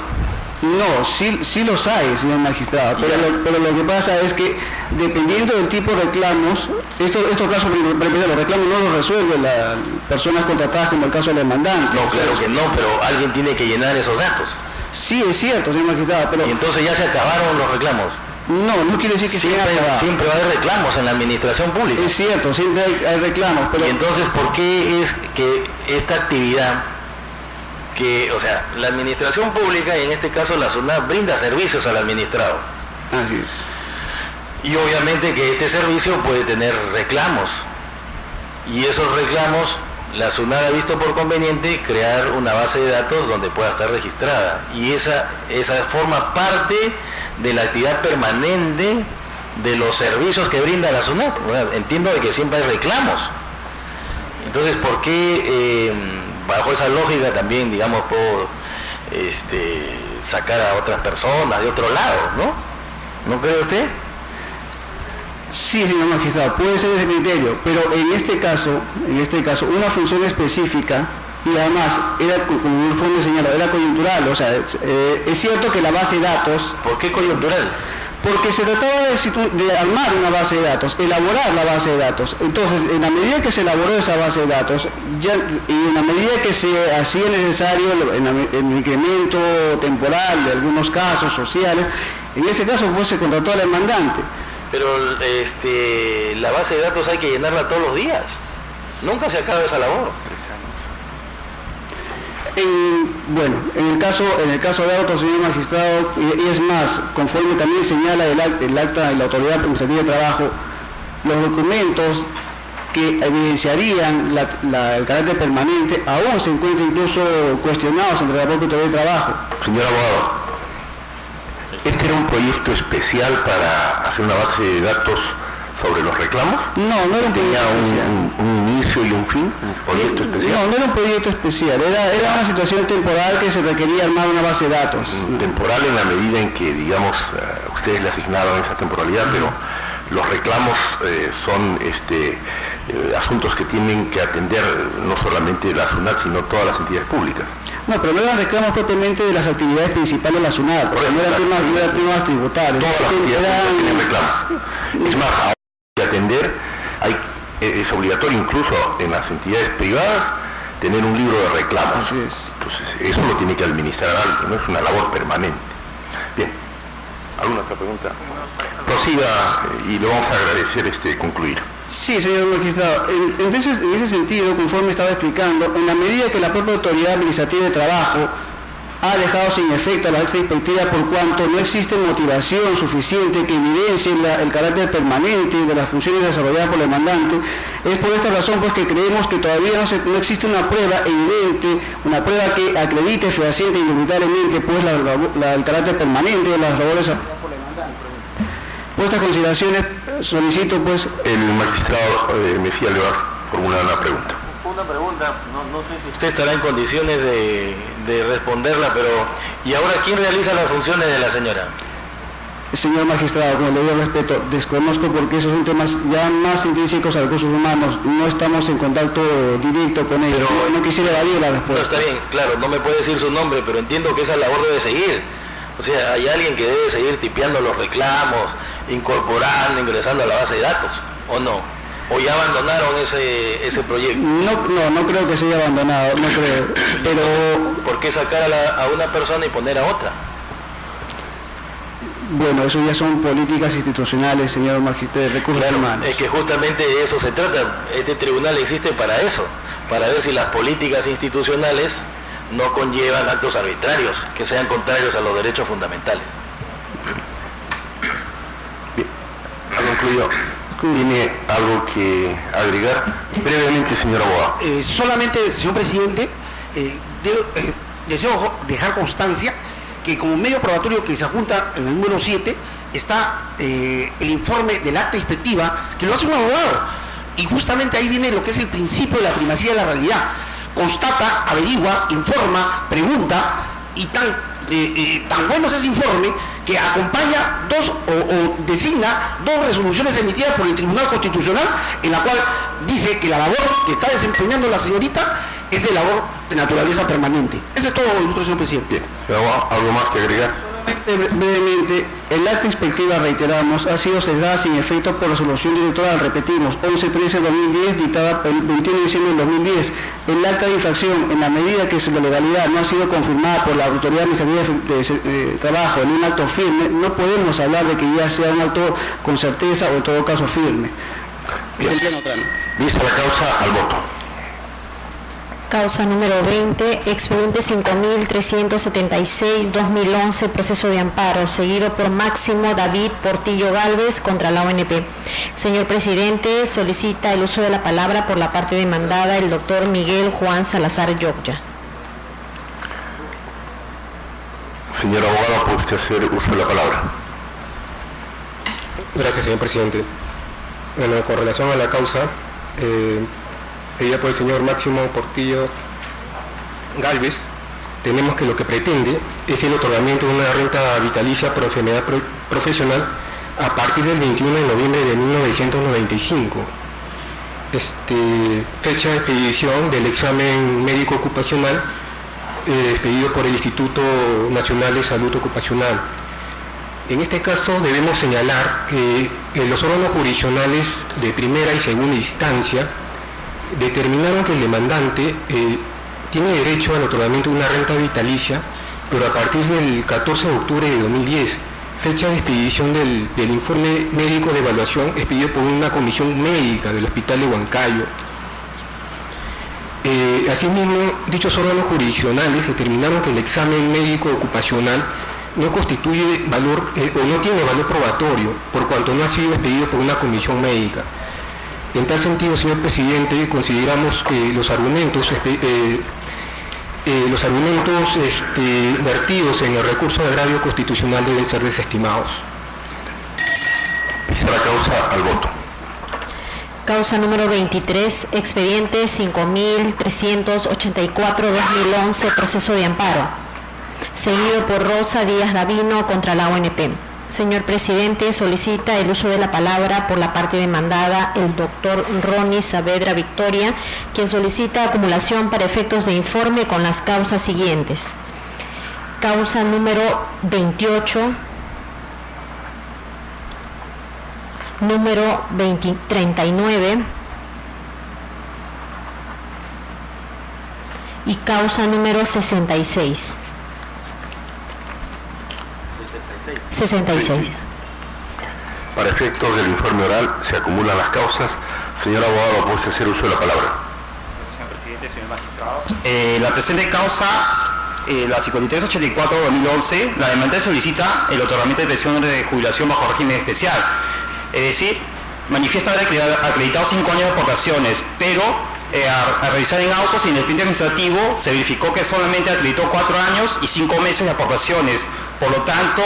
No, sí los hay, señor magistrado, pero lo que pasa es que dependiendo del tipo de reclamos, estos casos, los reclamos no los resuelven las personas contratadas como el caso del demandante. No, claro que no, pero alguien tiene que llenar esos datos. Sí, es cierto, señor magistrado, pero... ¿Y entonces ya se acabaron los reclamos? No quiere decir que siempre va a haber reclamos en la administración pública. Es cierto, siempre hay reclamos, pero... ¿Y entonces por qué es que esta actividad... o sea, la administración pública, y en este caso la SUNAT, brinda servicios al administrado? Así es. Y obviamente que este servicio puede tener reclamos. Y esos reclamos, la SUNAT ha visto por conveniente crear una base de datos donde pueda estar registrada. Y esa forma parte de la actividad permanente de los servicios que brinda la SUNAT. Bueno, entiendo de que siempre hay reclamos. Entonces, ¿por qué... bajo esa lógica también, digamos, puedo sacar a otras personas de otro lado, ¿no? ¿No cree usted? Sí, señor magistrado, puede ser ese criterio, pero en este caso, una función específica, y además, era, como el informe señala, era coyuntural, o sea, es cierto que la base de datos... ¿Por qué coyuntural? Porque se trataba de armar una base de datos, elaborar la base de datos. Entonces, en la medida que se elaboró esa base de datos, y en la medida que se hacía necesario el incremento temporal de algunos casos sociales, en este caso se contrató al demandante. Pero la base de datos hay que llenarla todos los días. Nunca se acaba esa labor. En el caso de autos, señor magistrado, y es más, conforme también señala el acta de la Autoridad Administrativa de Trabajo, los documentos que evidenciarían el carácter permanente aún se encuentran incluso cuestionados entre la propia Autoridad de Trabajo. Señor abogado, ¿este era un proyecto especial para hacer una base de datos sobre los reclamos? No era un proyecto especial. ¿Un inicio y un fin? ¿Proyecto especial? No era un proyecto especial, era una situación temporal que se requería armar una base de datos. Temporal en la medida en que, digamos, ustedes le asignaron esa temporalidad, pero los reclamos son asuntos que tienen que atender no solamente la SUNAT, sino todas las entidades públicas. No, pero no eran reclamos propiamente de las actividades principales de la SUNAT, porque no eran temas tributarios. Todas las entidades públicas tienen reclamos. Es más, ahora hay que atender, es obligatorio incluso en las entidades privadas tener un libro de reclamos. Así es. Entonces, eso lo tiene que administrar alguien, no es una labor permanente. Bien, ¿alguna otra pregunta? Prosiga y le vamos a agradecer concluir. Sí, señor magistrado. Entonces, en ese sentido, conforme estaba explicando, en la medida que la propia Autoridad Administrativa de Trabajo ha dejado sin efecto la acta inspectiva por cuanto no existe motivación suficiente que evidencie el carácter permanente de las funciones desarrolladas por el demandante, es por esta razón pues que creemos que todavía no existe una prueba evidente, una prueba que acredite fehaciente e indubtablemente pues el carácter permanente de las labores desarrolladas por el demandante. Por estas consideraciones solicito pues... El magistrado Mejía le va a formular una pregunta. Una pregunta, no sé si usted estará en condiciones de responderla, pero ¿y ahora quién realiza las funciones de la señora? Señor magistrado, con el debido respeto, desconozco porque esos son temas ya más intrínsecos a recursos humanos, no estamos en contacto directo con ellos, pero no quisiera evadir la respuesta. No, está bien, claro, no me puede decir su nombre, pero entiendo que esa labor debe seguir. O sea, hay alguien que debe seguir tipeando los reclamos, incorporando, ingresando a la base de datos, ¿o no? ¿O ya abandonaron ese proyecto? No creo que se haya abandonado, no creo. Pero... ¿Por qué sacar a una persona y poner a otra? Bueno, eso ya son políticas institucionales, señor magistrado, de recursos humanos. Es que justamente de eso se trata. Este tribunal existe para eso, para ver si las políticas institucionales no conllevan actos arbitrarios, que sean contrarios a los derechos fundamentales. Bien, ha concluido. ¿Tiene algo que agregar? Brevemente, señor abogado. Solamente, señor presidente, deseo dejar constancia que como medio probatorio que se adjunta en el número 7 está el informe del acta inspectiva que lo hace un abogado. Y justamente ahí viene lo que es el principio de la primacía de la realidad. Constata, averigua, informa, pregunta y tan bueno es ese informe que acompaña o designa dos resoluciones emitidas por el Tribunal Constitucional en la cual dice que la labor que está desempeñando la señorita es de labor de naturaleza permanente. Ese es todo, señor presidente. Bien. ¿Algo más que agregar? Brevemente, el acta inspectiva, reiteramos, ha sido cerrada sin efecto por resolución directoral, repetimos, 11-13-2010, dictada el 21 de diciembre del 2010. El acta de infracción, en la medida que la legalidad no ha sido confirmada por la Autoridad Administrativa de Trabajo en un acto firme, no podemos hablar de que ya sea un acto con certeza o en todo caso firme. Vista la causa, al voto. Causa número 20, expediente 5.376-2011, proceso de amparo, seguido por Máximo David Portillo Gálvez contra la ONP. Señor presidente, solicita el uso de la palabra por la parte demandada el doctor Miguel Juan Salazar Yocya. Señor abogado, ¿puede usted hacer uso de la palabra? Gracias, señor presidente. Bueno, con relación a la causa, seguida por el señor Máximo Portillo Gálvez, tenemos que lo que pretende es el otorgamiento de una renta vitalicia por enfermedad profesional a partir del 21 de noviembre de 1995. Fecha de expedición del examen médico ocupacional expedido por el Instituto Nacional de Salud Ocupacional. En este caso debemos señalar que los órganos jurisdiccionales de primera y segunda instancia determinaron que el demandante tiene derecho al otorgamiento de una renta vitalicia, pero a partir del 14 de octubre de 2010, fecha de expedición del informe médico de evaluación expedido por una comisión médica del Hospital de Huancayo. Asimismo, dichos órganos jurisdiccionales determinaron que el examen médico ocupacional no constituye valor o no tiene valor probatorio, por cuanto no ha sido expedido por una comisión médica. En tal sentido, señor presidente, consideramos que los argumentos vertidos en el recurso de agravio constitucional deben ser desestimados. Vista la causa, al voto. Causa número 23, expediente 5384-2011, proceso de amparo, seguido por Rosa Díaz Davino contra la ONP. Señor presidente, solicita el uso de la palabra por la parte demandada el doctor Ronnie Saavedra Victoria, quien solicita acumulación para efectos de informe con las causas siguientes. Causa número 28, número 39 y causa número 66. 66. Para efectos del informe oral se acumulan las causas. Señor abogado, ¿puede hacer uso de la palabra? Señor presidente, señor magistrado. La presente causa, la 5384-2011, la demandante solicita el otorgamiento de pensión de jubilación bajo régimen especial. Es decir, manifiesta haber acreditado 5 años de aportaciones, pero a revisar en autos y en el expediente administrativo se verificó que solamente acreditó 4 años y 5 meses de aportaciones. Por lo tanto,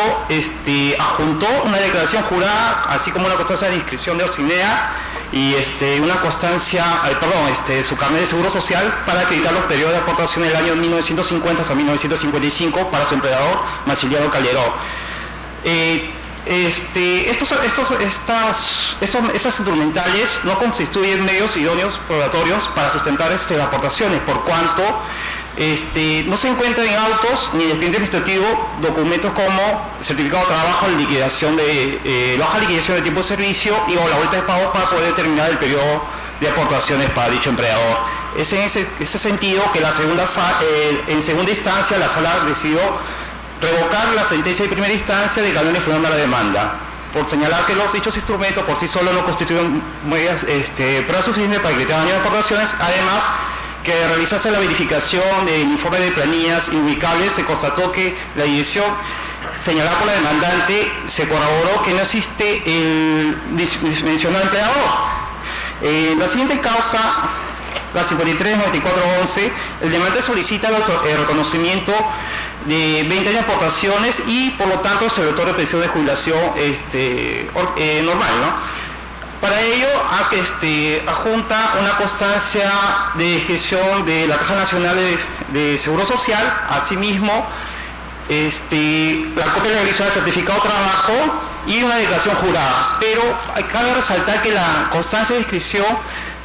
adjuntó una declaración jurada, así como una constancia de inscripción de Orcinea y una constancia, su carnet de seguro social para acreditar los periodos de aportación del año 1950 hasta 1955 para su empleador Masiliano Calderón. Estos instrumentales no constituyen medios idóneos probatorios para sustentar las aportaciones, por cuanto no se encuentran en autos ni en el expediente administrativo documentos como certificado de trabajo, la liquidación de la hoja de liquidación de tiempo de servicio y o la vuelta de pago para poder determinar el periodo de aportaciones para dicho empleador. Es en ese sentido que en segunda instancia la sala decidió revocar la sentencia de primera instancia de declarando infundada la demanda, por señalar que los dichos instrumentos por sí solos no constituyen pruebas suficientes para acreditar daño de aportaciones. Además, que al realizarse la verificación del informe de planillas inubicables se constató que la dirección señalada por la demandante se corroboró que no existe el mencionado empleador. La siguiente causa, la 5394-11, el demandante solicita el reconocimiento de 20 años de aportaciones y por lo tanto se le otorga pensión de jubilación normal, ¿no? Para ello, adjunta una constancia de inscripción de la Caja Nacional de Seguro Social, asimismo, la copia de la revisión del certificado de trabajo y una declaración jurada. Pero cabe resaltar que la constancia de inscripción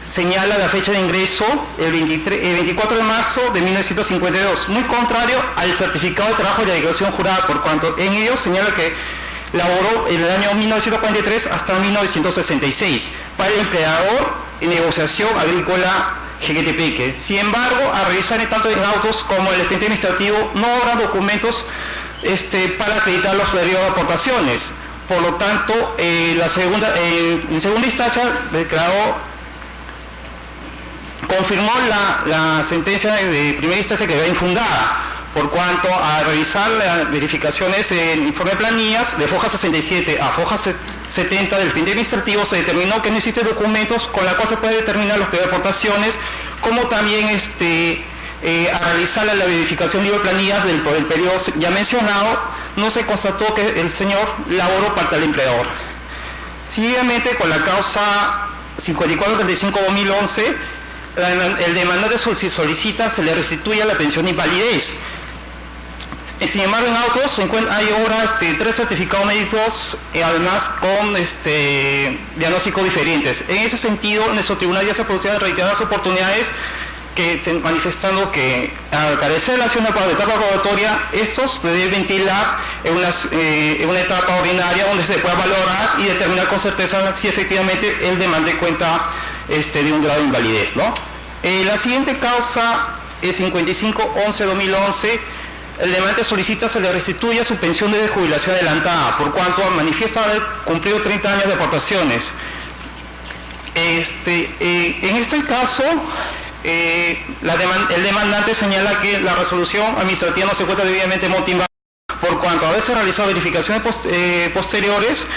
señala la fecha de ingreso el 24 de marzo de 1952, muy contrario al certificado de trabajo y la declaración jurada, por cuanto en ello señala que laboró en el año 1943 hasta 1966 para el empleador en negociación agrícola Jequetepeque. Sin embargo, a revisar tanto en autos como el expediente administrativo no habrá documentos para acreditar los periodos de aportaciones. Por lo tanto, en segunda instancia confirmó la sentencia de primera instancia que era infundada, por cuanto a revisar las verificaciones en informe de planillas de foja 67 a foja 70 del expediente administrativo se determinó que no existen documentos con la cual se puede determinar los periodos de aportaciones, como también a realizar la verificación de planillas del periodo ya mencionado, no se constató que el señor laboró para tal empleador. Seguidamente, con la causa 5435-2011, el demandante solicita se le restituya la pensión de invalidez. Sin embargo, en autos hay ahora 3 certificados médicos, además con diagnósticos diferentes. En ese sentido, nuestro tribunal ya se ha producido en reiteradas oportunidades manifestando que al carecer de la acción de la etapa probatoria, estos se deben ventilar en una etapa ordinaria donde se pueda valorar y determinar con certeza si efectivamente el demandante cuenta de un grado de invalidez, ¿no? La siguiente causa es 55-11-2011. El demandante solicita se le restituya su pensión de jubilación adelantada, por cuanto manifiesta haber cumplido 30 años de aportaciones. En este caso, el demandante señala que la resolución administrativa no se encuentra debidamente motivada, por cuanto a veces realizado verificaciones posteriores,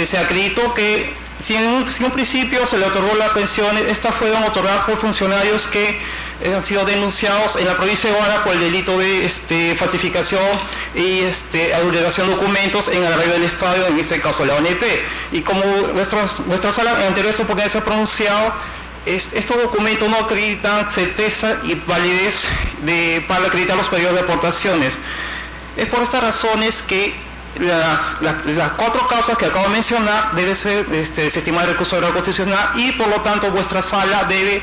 se acreditó que si en un principio se le otorgó la pensión, estas fueron otorgadas por funcionarios que han sido denunciados en la provincia de Huara por el delito de falsificación y adulteración de documentos en agravio del Estado, en este caso la ONP. Y como nuestra sala en anteriores oportunidades se ha pronunciado, estos documentos no acreditan certeza y validez para acreditar los periodos de aportaciones. Es por estas razones que las 4 causas que acabo de mencionar debe ser desestimada el recurso de grado constitucional y por lo tanto vuestra sala debe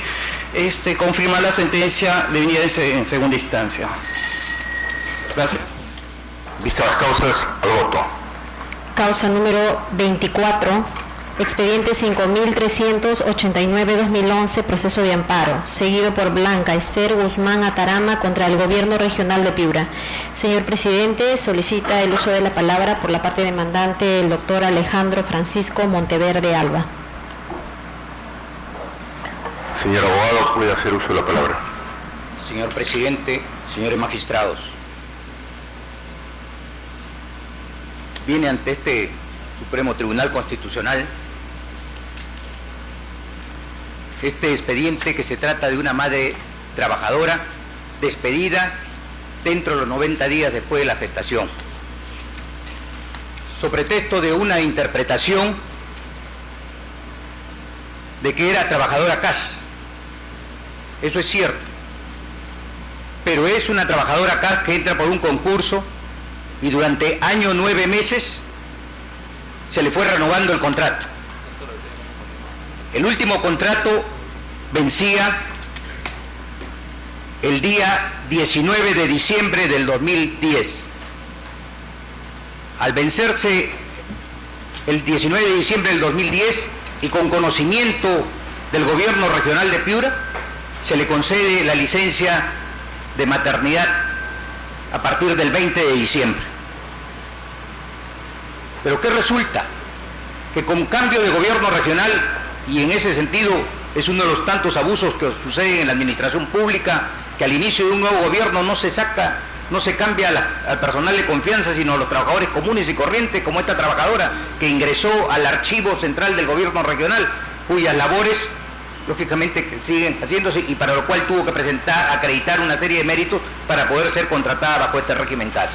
confirmar la sentencia de venida en segunda instancia. Gracias. Vistas las causas, al voto. Causa número 24, expediente 5389-2011, proceso de amparo, seguido por Blanca Esther Guzmán Atarama contra el Gobierno Regional de Piura. Señor presidente, solicita el uso de la palabra por la parte demandante el doctor Alejandro Francisco Monteverde Alba. Señor abogado, puede hacer uso de la palabra. Señor presidente, señores magistrados, viene ante este Supremo Tribunal Constitucional este expediente que se trata de una madre trabajadora despedida dentro de los 90 días después de la gestación, sobre pretexto de una interpretación de que era trabajadora CAS. Eso es cierto, pero es una trabajadora CAS que entra por un concurso y durante año 9 meses se le fue renovando el contrato. El último contrato vencía el día 19 de diciembre del 2010. Al vencerse el 19 de diciembre del 2010 y con conocimiento del Gobierno Regional de Piura, se le concede la licencia de maternidad a partir del 20 de diciembre. Pero ¿qué resulta? Que con cambio de gobierno regional, y en ese sentido es uno de los tantos abusos que suceden en la administración pública, que al inicio de un nuevo gobierno no se cambia al personal de confianza, sino a los trabajadores comunes y corrientes, como esta trabajadora que ingresó al archivo central del gobierno regional, cuyas labores lógicamente que siguen haciéndose y para lo cual tuvo que acreditar una serie de méritos para poder ser contratada bajo este régimen CAS.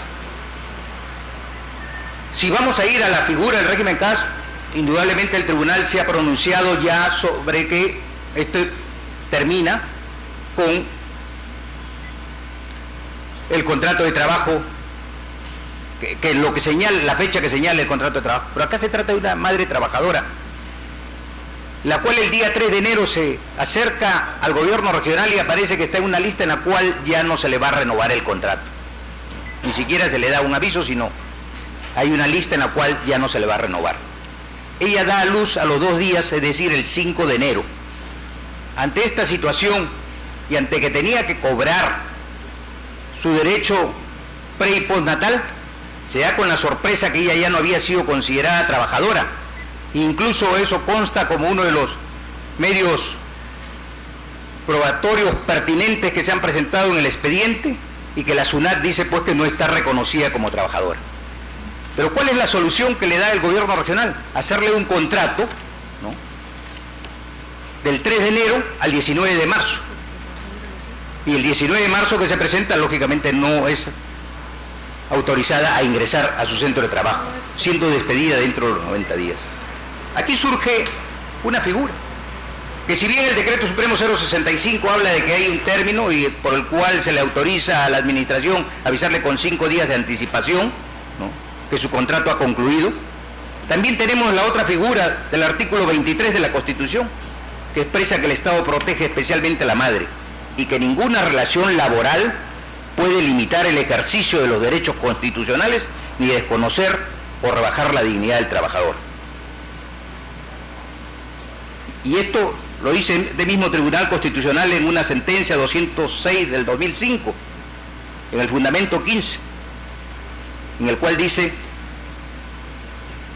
Si vamos a ir a la figura del régimen CAS, indudablemente el tribunal se ha pronunciado ya sobre que esto termina con el contrato de trabajo, que lo que señala, la fecha que señala el contrato de trabajo. Pero acá se trata de una madre trabajadora, la cual el día 3 de enero se acerca al gobierno regional y aparece que está en una lista en la cual ya no se le va a renovar el contrato. Ni siquiera se le da un aviso, sino hay una lista en la cual ya no se le va a renovar. Ella da a luz a los 2 días, es decir, el 5 de enero. Ante esta situación y ante que tenía que cobrar su derecho pre y postnatal, se da con la sorpresa que ella ya no había sido considerada trabajadora. Incluso eso consta como uno de los medios probatorios pertinentes que se han presentado en el expediente y que la SUNAT dice pues que no está reconocida como trabajadora. Pero ¿cuál es la solución que le da el gobierno regional? Hacerle un contrato, ¿no?, del 3 de enero al 19 de marzo. Y el 19 de marzo que se presenta, lógicamente no es autorizada a ingresar a su centro de trabajo, siendo despedida dentro de los 90 días. Aquí surge una figura. que si bien el decreto supremo 065 habla de que hay un término y por el cual se le autoriza a la administración avisarle con 5 días de anticipación, ¿no?, que su contrato ha concluido, también tenemos la otra figura del artículo 23 de la Constitución, que expresa que el Estado protege especialmente a la madre y que ninguna relación laboral puede limitar el ejercicio de los derechos constitucionales ni desconocer o rebajar la dignidad del trabajador. Y esto lo dice el mismo Tribunal Constitucional en una sentencia 206 del 2005, en el fundamento 15, en el cual dice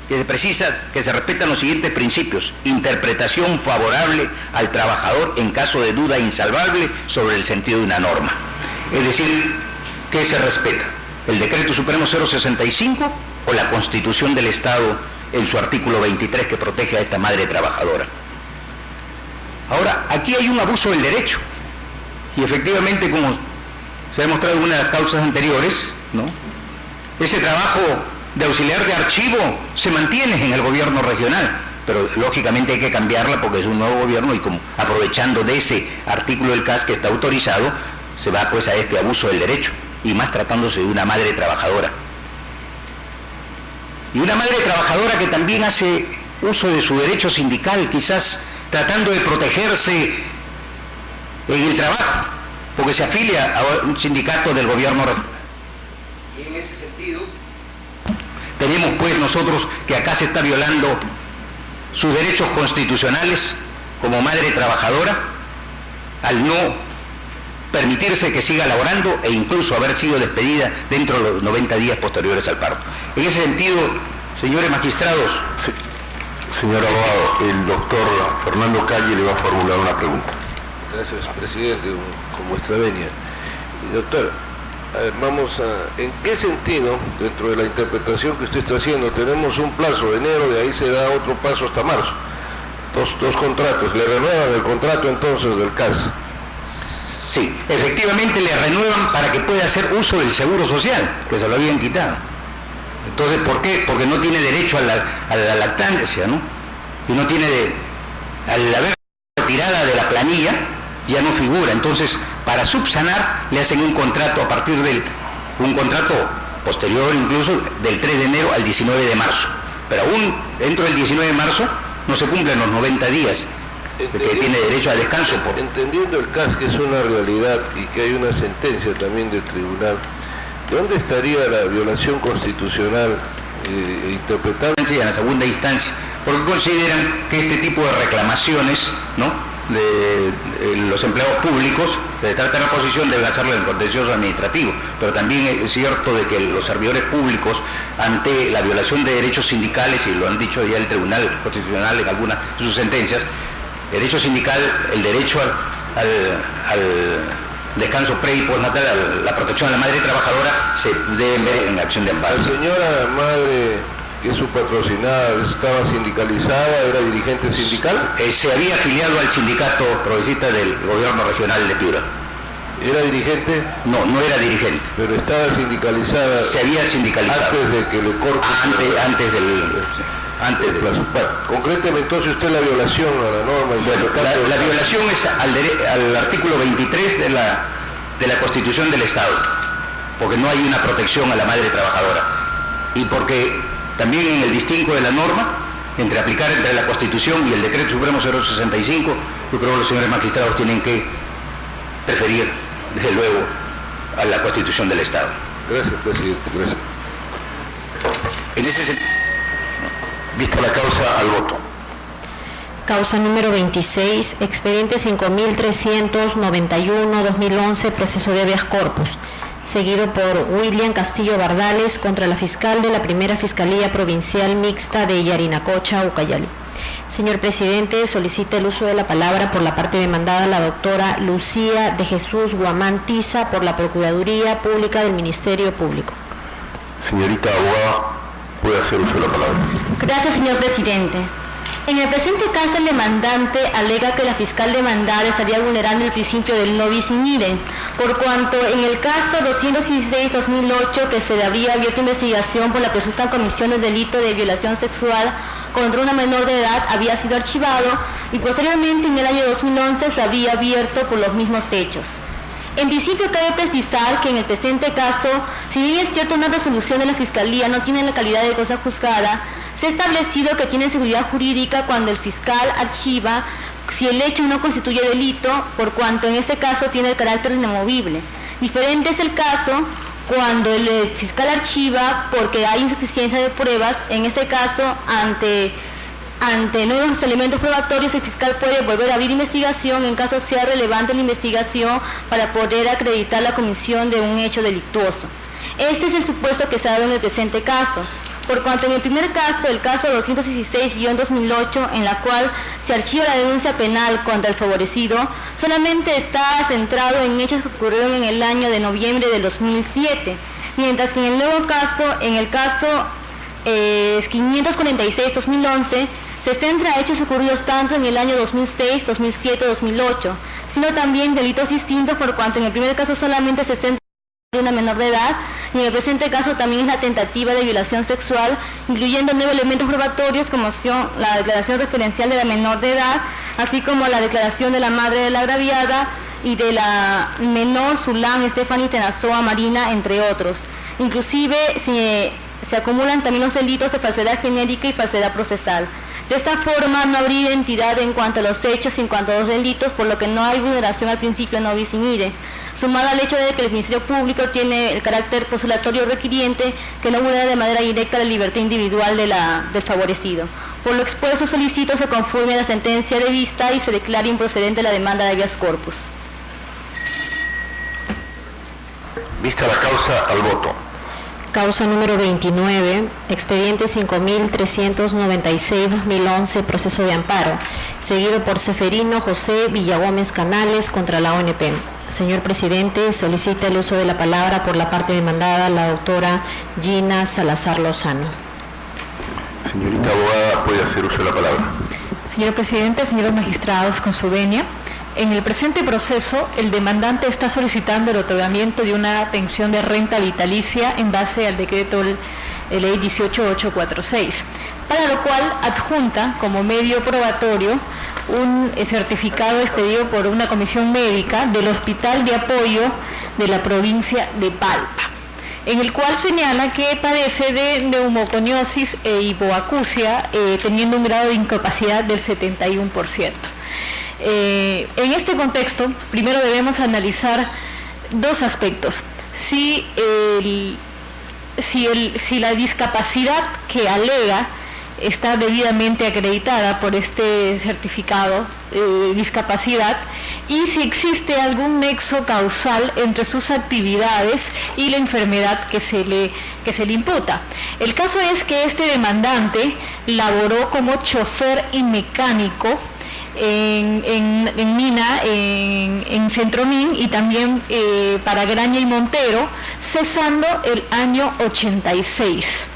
que se precisa que se respetan los siguientes principios: interpretación favorable al trabajador en caso de duda insalvable sobre el sentido de una norma. Es decir, ¿qué se respeta? ¿El Decreto Supremo 065 o la Constitución del Estado en su artículo 23 que protege a esta madre trabajadora? Ahora, aquí hay un abuso del derecho, y efectivamente, como se ha demostrado en una de las causas anteriores, ¿no?, ese trabajo de auxiliar de archivo se mantiene en el gobierno regional, pero lógicamente hay que cambiarla porque es un nuevo gobierno y como aprovechando de ese artículo del CAS que está autorizado, se va pues a este abuso del derecho, y más tratándose de una madre trabajadora. Y una madre trabajadora que también hace uso de su derecho sindical, quizás tratando de protegerse en el trabajo, porque se afilia a un sindicato del gobierno regional. Y en ese sentido, tenemos pues nosotros que acá se está violando sus derechos constitucionales como madre trabajadora, al no permitirse que siga laborando e incluso haber sido despedida dentro de los 90 días posteriores al parto. En ese sentido, señores magistrados... Sí. Señor abogado, el doctor Fernando Calle le va a formular una pregunta. Gracias, presidente, con vuestra venia. Doctor, a ver, ¿en qué sentido, dentro de la interpretación que usted está haciendo, tenemos un plazo de enero, de ahí se da otro paso hasta marzo? Dos contratos, ¿le renuevan el contrato entonces del CAS? Sí, efectivamente le renuevan para que pueda hacer uso del seguro social, que se lo habían quitado. Entonces, ¿por qué? Porque no tiene derecho a la lactancia, ¿no? Y no tiene, al haber retirada de la planilla, ya no figura. Entonces, para subsanar, le hacen un contrato a partir un contrato posterior incluso, del 3 de enero al 19 de marzo. Pero aún dentro del 19 de marzo no se cumplen los 90 días que tiene derecho a descanso. Entendiendo el CAS, que es una realidad y que hay una sentencia también del tribunal, ¿dónde estaría la violación constitucional interpretable? En la segunda instancia, porque consideran que este tipo de reclamaciones, ¿no?, de los empleados públicos, de tal reposición, debe hacerlo en el contencioso administrativo. Pero también es cierto de que los servidores públicos, ante la violación de derechos sindicales, y lo han dicho ya el Tribunal Constitucional en algunas de sus sentencias, el derecho sindical, el derecho al descanso pre y postnatal, la protección a la madre trabajadora, se deben ver en acción de amparo. La señora madre, que es su patrocinada, estaba sindicalizada, era dirigente sindical. Se había afiliado al sindicato progresista del gobierno regional de Piura. ¿Era dirigente? No, no era dirigente. Pero estaba sindicalizada. Se había sindicalizado. Antes de que le corte. Antes del plazo. Bueno, concréteme entonces usted la violación a la norma. Bueno, la violación es al artículo 23 de la Constitución del Estado, porque no hay una protección a la madre trabajadora. Y porque también en el distingo de la norma, entre la Constitución y el Decreto Supremo 065, yo creo que los señores magistrados tienen que preferir, desde luego, a la Constitución del Estado. Gracias, presidente. Gracias. En ese sentido, vista la causa, al voto. Causa número 26, expediente 5391-2011, proceso de habeas corpus, seguido por William Castillo Bardales contra la fiscal de la Primera Fiscalía Provincial Mixta de Yarinacocha, Ucayali. Señor presidente, solicita el uso de la palabra por la parte demandada la doctora Lucía de Jesús Guamán Tiza por la Procuraduría Pública del Ministerio Público. Señorita abogada, puede hacer uso de la palabra. Gracias, señor presidente. En el presente caso, el demandante alega que la fiscal demandada estaría vulnerando el principio del no bis in idem, por cuanto en el caso 216-2008, que se le habría abierto investigación por la presunta comisión del delito de violación sexual contra una menor de edad había sido archivado y posteriormente en el año 2011 se había abierto por los mismos hechos. En principio cabe precisar que en el presente caso, si bien es cierto una resolución de la Fiscalía no tiene la calidad de cosa juzgada, se ha establecido que tiene seguridad jurídica cuando el fiscal archiva si el hecho no constituye delito, por cuanto en este caso tiene el carácter inamovible. Diferente es el caso cuando el fiscal archiva porque hay insuficiencia de pruebas. En este caso, ante nuevos elementos probatorios, el fiscal puede volver a abrir investigación en caso sea relevante la investigación para poder acreditar la comisión de un hecho delictuoso. Este es el supuesto que se ha dado en el presente caso. Por cuanto en el primer caso, el caso 216-2008, en la cual se archiva la denuncia penal contra el favorecido, solamente está centrado en hechos que ocurrieron en el año de noviembre de 2007, mientras que en el nuevo caso, en el caso 546-2011, se centra hechos ocurridos tanto en el año 2006, 2007, 2008, sino también delitos distintos, por cuanto en el primer caso solamente se centra de una menor de edad, y en el presente caso también es la tentativa de violación sexual, incluyendo 9 elementos probatorios como son la declaración referencial de la menor de edad, así como la declaración de la madre de la agraviada y de la menor Zulán Stephanie Tenazoa Marina, entre otros. Inclusive se acumulan también los delitos de falsedad genérica y falsedad procesal. De esta forma no habría identidad en cuanto a los hechos y en cuanto a los delitos, por lo que no hay vulneración al principio no bis in idem, sumado al hecho de que el Ministerio Público tiene el carácter postulatorio requiriente que no vulnera de manera directa la libertad individual del favorecido. Por lo expuesto, solicito se conforme a la sentencia de vista y se declare improcedente la demanda de habeas corpus. Vista la causa, al voto. Causa número 29, expediente 5396-2011, proceso de amparo, seguido por Seferino José Villagómez Canales contra la ONP. Señor presidente, solicita el uso de la palabra por la parte demandada la doctora Gina Salazar Lozano. Señorita abogada, puede hacer uso de la palabra. Señor presidente, señores magistrados, con su venia, en el presente proceso, el demandante está solicitando el otorgamiento de una pensión de renta vitalicia en base al decreto ley 18846, para lo cual adjunta como medio probatorio un certificado expedido por una comisión médica del Hospital de Apoyo de la provincia de Palpa, en el cual señala que padece de neumoconiosis e hipoacusia, teniendo un grado de incapacidad del 71%. En este contexto, primero debemos analizar dos aspectos. Si la discapacidad que alega está debidamente acreditada por este certificado de discapacidad y si existe algún nexo causal entre sus actividades y la enfermedad que se le imputa. El caso es que este demandante laboró como chofer y mecánico en Mina, en Centromin y también para Graña y Montero, cesando el año 86.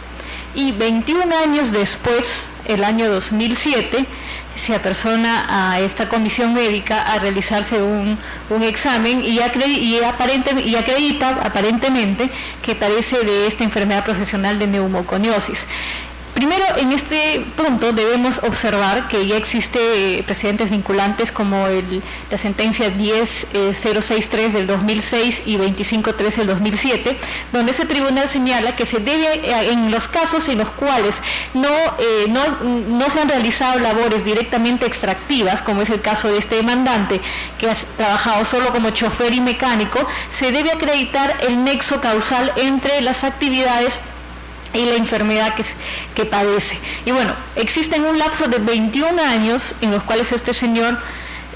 Y 21 años después, el año 2007, se apersona a esta comisión médica a realizarse un examen y acredita aparentemente que padece de esta enfermedad profesional de neumoconiosis. Primero, en este punto debemos observar que ya existe precedentes vinculantes como la sentencia 10063 del 2006 y 2513 del 2007, donde ese tribunal señala que se debe, en los casos en los cuales no se han realizado labores directamente extractivas, como es el caso de este demandante, que ha trabajado solo como chofer y mecánico, se debe acreditar el nexo causal entre las actividades y la enfermedad que padece. Y bueno, existen un lapso de 21 años en los cuales este señor,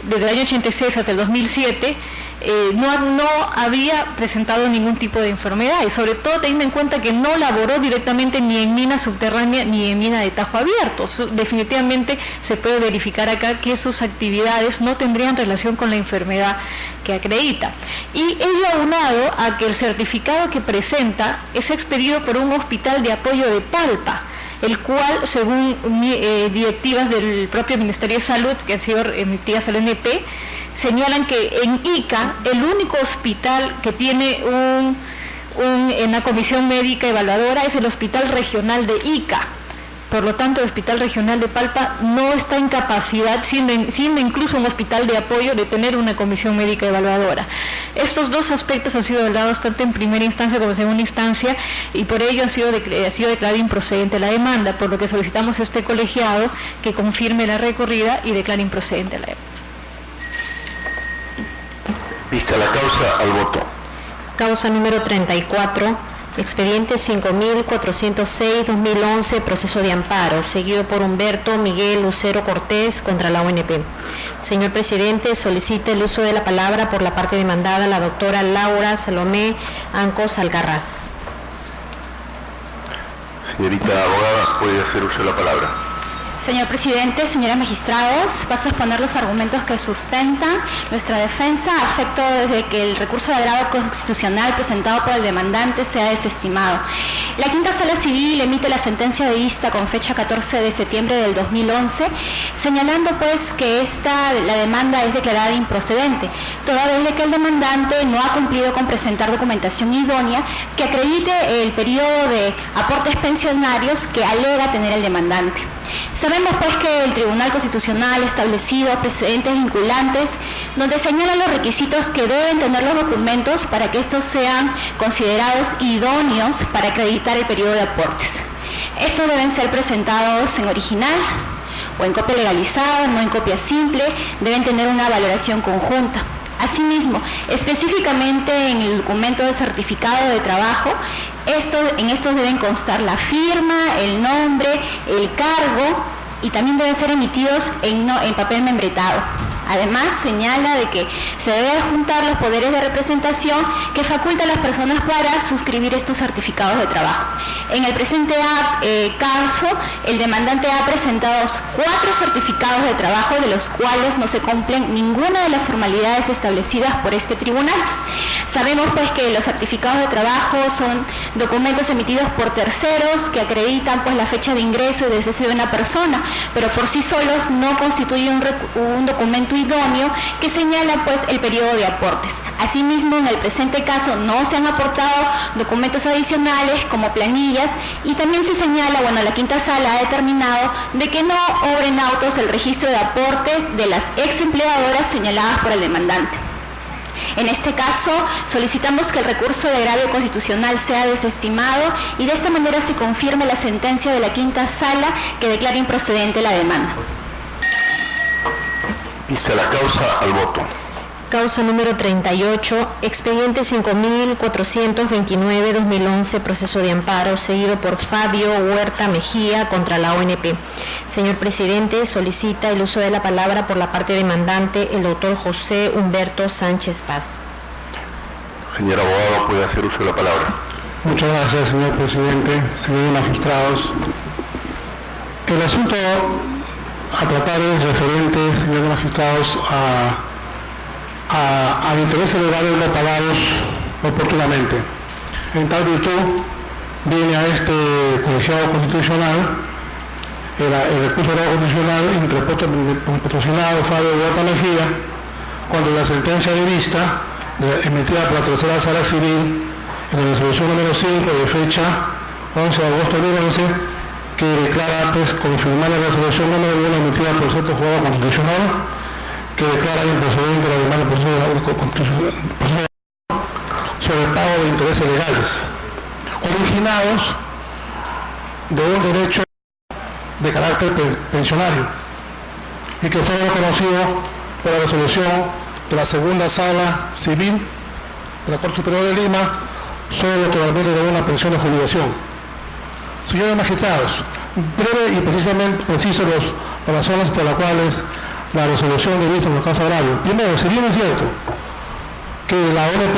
desde el año 86 hasta el 2007, no había presentado ningún tipo de enfermedad, y sobre todo teniendo en cuenta que no laboró directamente ni en mina subterránea ni en mina de tajo abierto. Definitivamente se puede verificar acá que sus actividades no tendrían relación con la enfermedad que acredita. Y ello aunado a que el certificado que presenta es expedido por un hospital de apoyo de Palpa, el cual, según directivas del propio Ministerio de Salud que han sido emitidas al NP, señalan que en Ica, el único hospital que tiene una comisión médica evaluadora es el Hospital Regional de Ica, Por lo tanto, el Hospital Regional de Palpa no está en capacidad, siendo incluso un hospital de apoyo, de tener una comisión médica evaluadora. Estos dos aspectos han sido evaluados tanto en primera instancia como en segunda instancia, y por ello ha sido declarada improcedente la demanda, por lo que solicitamos a este colegiado que confirme la recorrida y declare improcedente la demanda. Vista la causa, al voto. Causa número 34, expediente 5406-2011, proceso de amparo, seguido por Humberto Miguel Lucero Cortés contra la ONP. Señor presidente, solicita el uso de la palabra por la parte demandada, la doctora Laura Salomé Ancos Algarraz. Señorita abogada, puede hacer uso de la palabra. Señor presidente, señores magistrados, paso a exponer los argumentos que sustentan nuestra defensa a efecto de que el recurso de agravo constitucional presentado por el demandante sea desestimado. La Quinta Sala Civil emite la sentencia de vista con fecha 14 de septiembre del 2011, señalando pues que la demanda es declarada improcedente, toda vez de que el demandante no ha cumplido con presentar documentación idónea que acredite el periodo de aportes pensionarios que alega tener el demandante. Sabemos pues que el Tribunal Constitucional ha establecido precedentes vinculantes donde señala los requisitos que deben tener los documentos para que estos sean considerados idóneos para acreditar el periodo de aportes. Estos deben ser presentados en original o en copia legalizada, no en copia simple, deben tener una valoración conjunta. Asimismo, específicamente en el documento de certificado de trabajo, en estos deben constar la firma, el nombre, el cargo y también deben ser emitidos en papel membretado. Además, señala de que se deben juntar los poderes de representación que facultan a las personas para suscribir estos certificados de trabajo. En el presente caso, el demandante ha presentado 4 certificados de trabajo, de los cuales no se cumplen ninguna de las formalidades establecidas por este tribunal. Sabemos pues que los certificados de trabajo son documentos emitidos por terceros que acreditan pues la fecha de ingreso y de deceso de una persona, pero por sí solos no constituyen un documento idóneo que señala pues el periodo de aportes. Asimismo, en el presente caso no se han aportado documentos adicionales como planillas y también se señala, la Quinta Sala ha determinado de que no obren autos el registro de aportes de las ex empleadoras señaladas por el demandante. En este caso, solicitamos que el recurso de agravio constitucional sea desestimado y de esta manera se confirme la sentencia de la Quinta Sala que declara improcedente la demanda. Vista la causa, al voto. Causa número 38, expediente 5429-2011, proceso de amparo, seguido por Fabio Huerta Mejía contra la ONP. Señor presidente, solicita el uso de la palabra por la parte demandante, el doctor José Humberto Sánchez Paz. Señor abogado, puede hacer uso de la palabra. Muchas gracias, señor presidente, señores magistrados. El asunto a tratar es referente, señores magistrados, a intereses legales no pagados oportunamente. En tal virtud, viene a este colegiado constitucional el recurso de agravio constitucional interpuesto por el patrocinado Fabio Huerta Mejía contra la sentencia de vista emitida por la tercera Sala Civil en la resolución número 5 de fecha 11 de agosto de 2011, que declara confirmar la resolución número 1 emitida por el cierto juzgado constitucional, que declara improcedente la demanda sobre el pago de intereses legales originados de un derecho de carácter pensionario y que fue reconocido por la resolución de la segunda Sala Civil de la Corte Superior de Lima sobre el otorgamiento de una pensión de jubilación. Señores magistrados, breve y preciso las razones por las cuales la resolución de vista en los casos agravios. Primero, si bien es cierto que la ONP